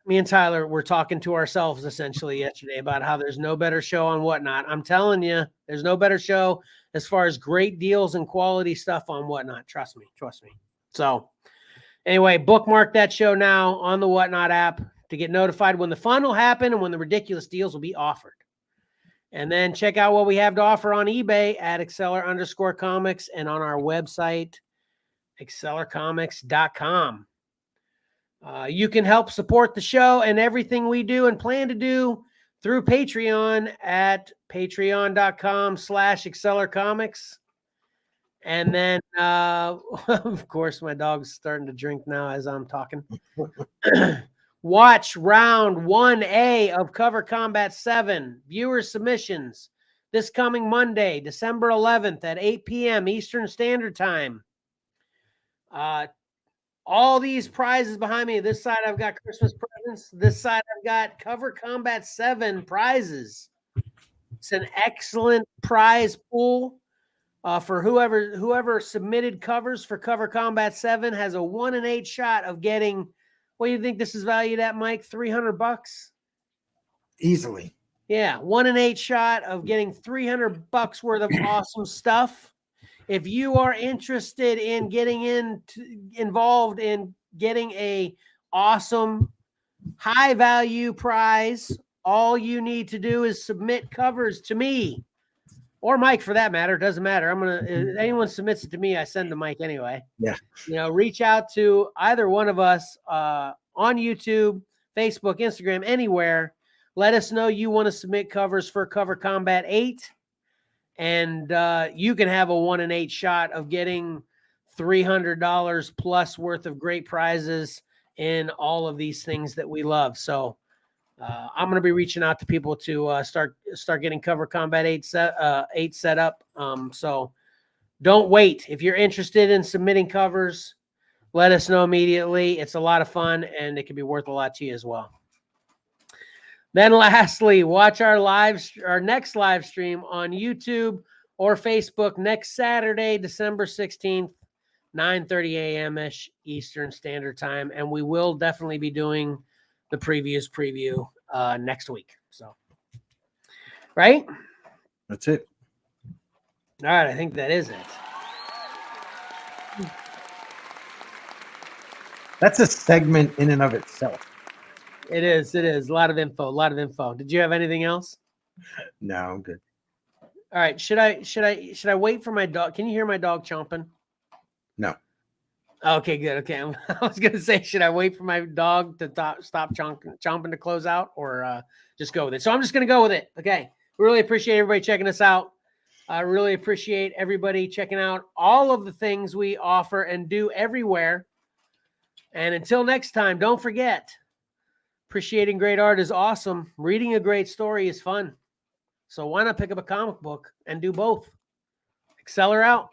me and Tyler were talking to ourselves essentially yesterday about how there's no better show on Whatnot. I'm telling you, there's no better show as far as great deals and quality stuff on Whatnot. Trust me. So anyway, bookmark that show now on the Whatnot app to get notified when the fun will happen and when the ridiculous deals will be offered. And then check out what we have to offer on eBay at Exceller_comics and on our website, excellercomics.com. You can help support the show and everything we do and plan to do through Patreon at patreon.com/excellercomics. And then, of course, my dog's starting to drink now as I'm talking. Watch round 1A of Cover Combat 7, viewer submissions, this coming Monday, December 11th at 8 p.m. Eastern Standard Time. All these prizes behind me. This side, I've got Christmas presents. This side, I've got Cover Combat 7 prizes. It's an excellent prize pool for whoever submitted covers for Cover Combat 7 has a 1 in 8 shot of getting. What do you think this is valued at, Mike? $300? Easily. Yeah, 1 in 8 shot of getting $300 worth of awesome stuff. If you are interested in getting involved in getting a awesome, high value prize, all you need to do is submit covers to me or Mike, for that matter. It doesn't matter. If anyone submits it to me, I send to Mike anyway. Yeah. Reach out to either one of us on YouTube, Facebook, Instagram, anywhere. Let us know you want to submit covers for Cover Combat 8. And you can have a 1 in 8 shot of getting $300 plus worth of great prizes in all of these things that we love. So I'm going to be reaching out to people to start getting Cover Combat 8 set up. So don't wait. If you're interested in submitting covers, let us know immediately. It's a lot of fun, and it can be worth a lot to you as well. Then lastly, watch our next live stream on YouTube or Facebook next Saturday, December 16th, 9:30 a.m.-ish Eastern Standard Time. And we will definitely be doing the preview next week. So, right? That's it. All right, I think that is it. That's a segment in and of itself. It is. A lot of info. Did you have anything else? No, I'm good. All right. Should I wait for my dog? Can you hear my dog chomping? No. Okay, good. Okay. I was going to say, should I wait for my dog to stop chomping to close out, or just go with it? So I'm just going to go with it. Okay. Really appreciate everybody checking us out. I really appreciate everybody checking out all of the things we offer and do everywhere. And until next time, don't forget, appreciating great art is awesome. Reading a great story is fun. So why not pick up a comic book and do both? Exceller out.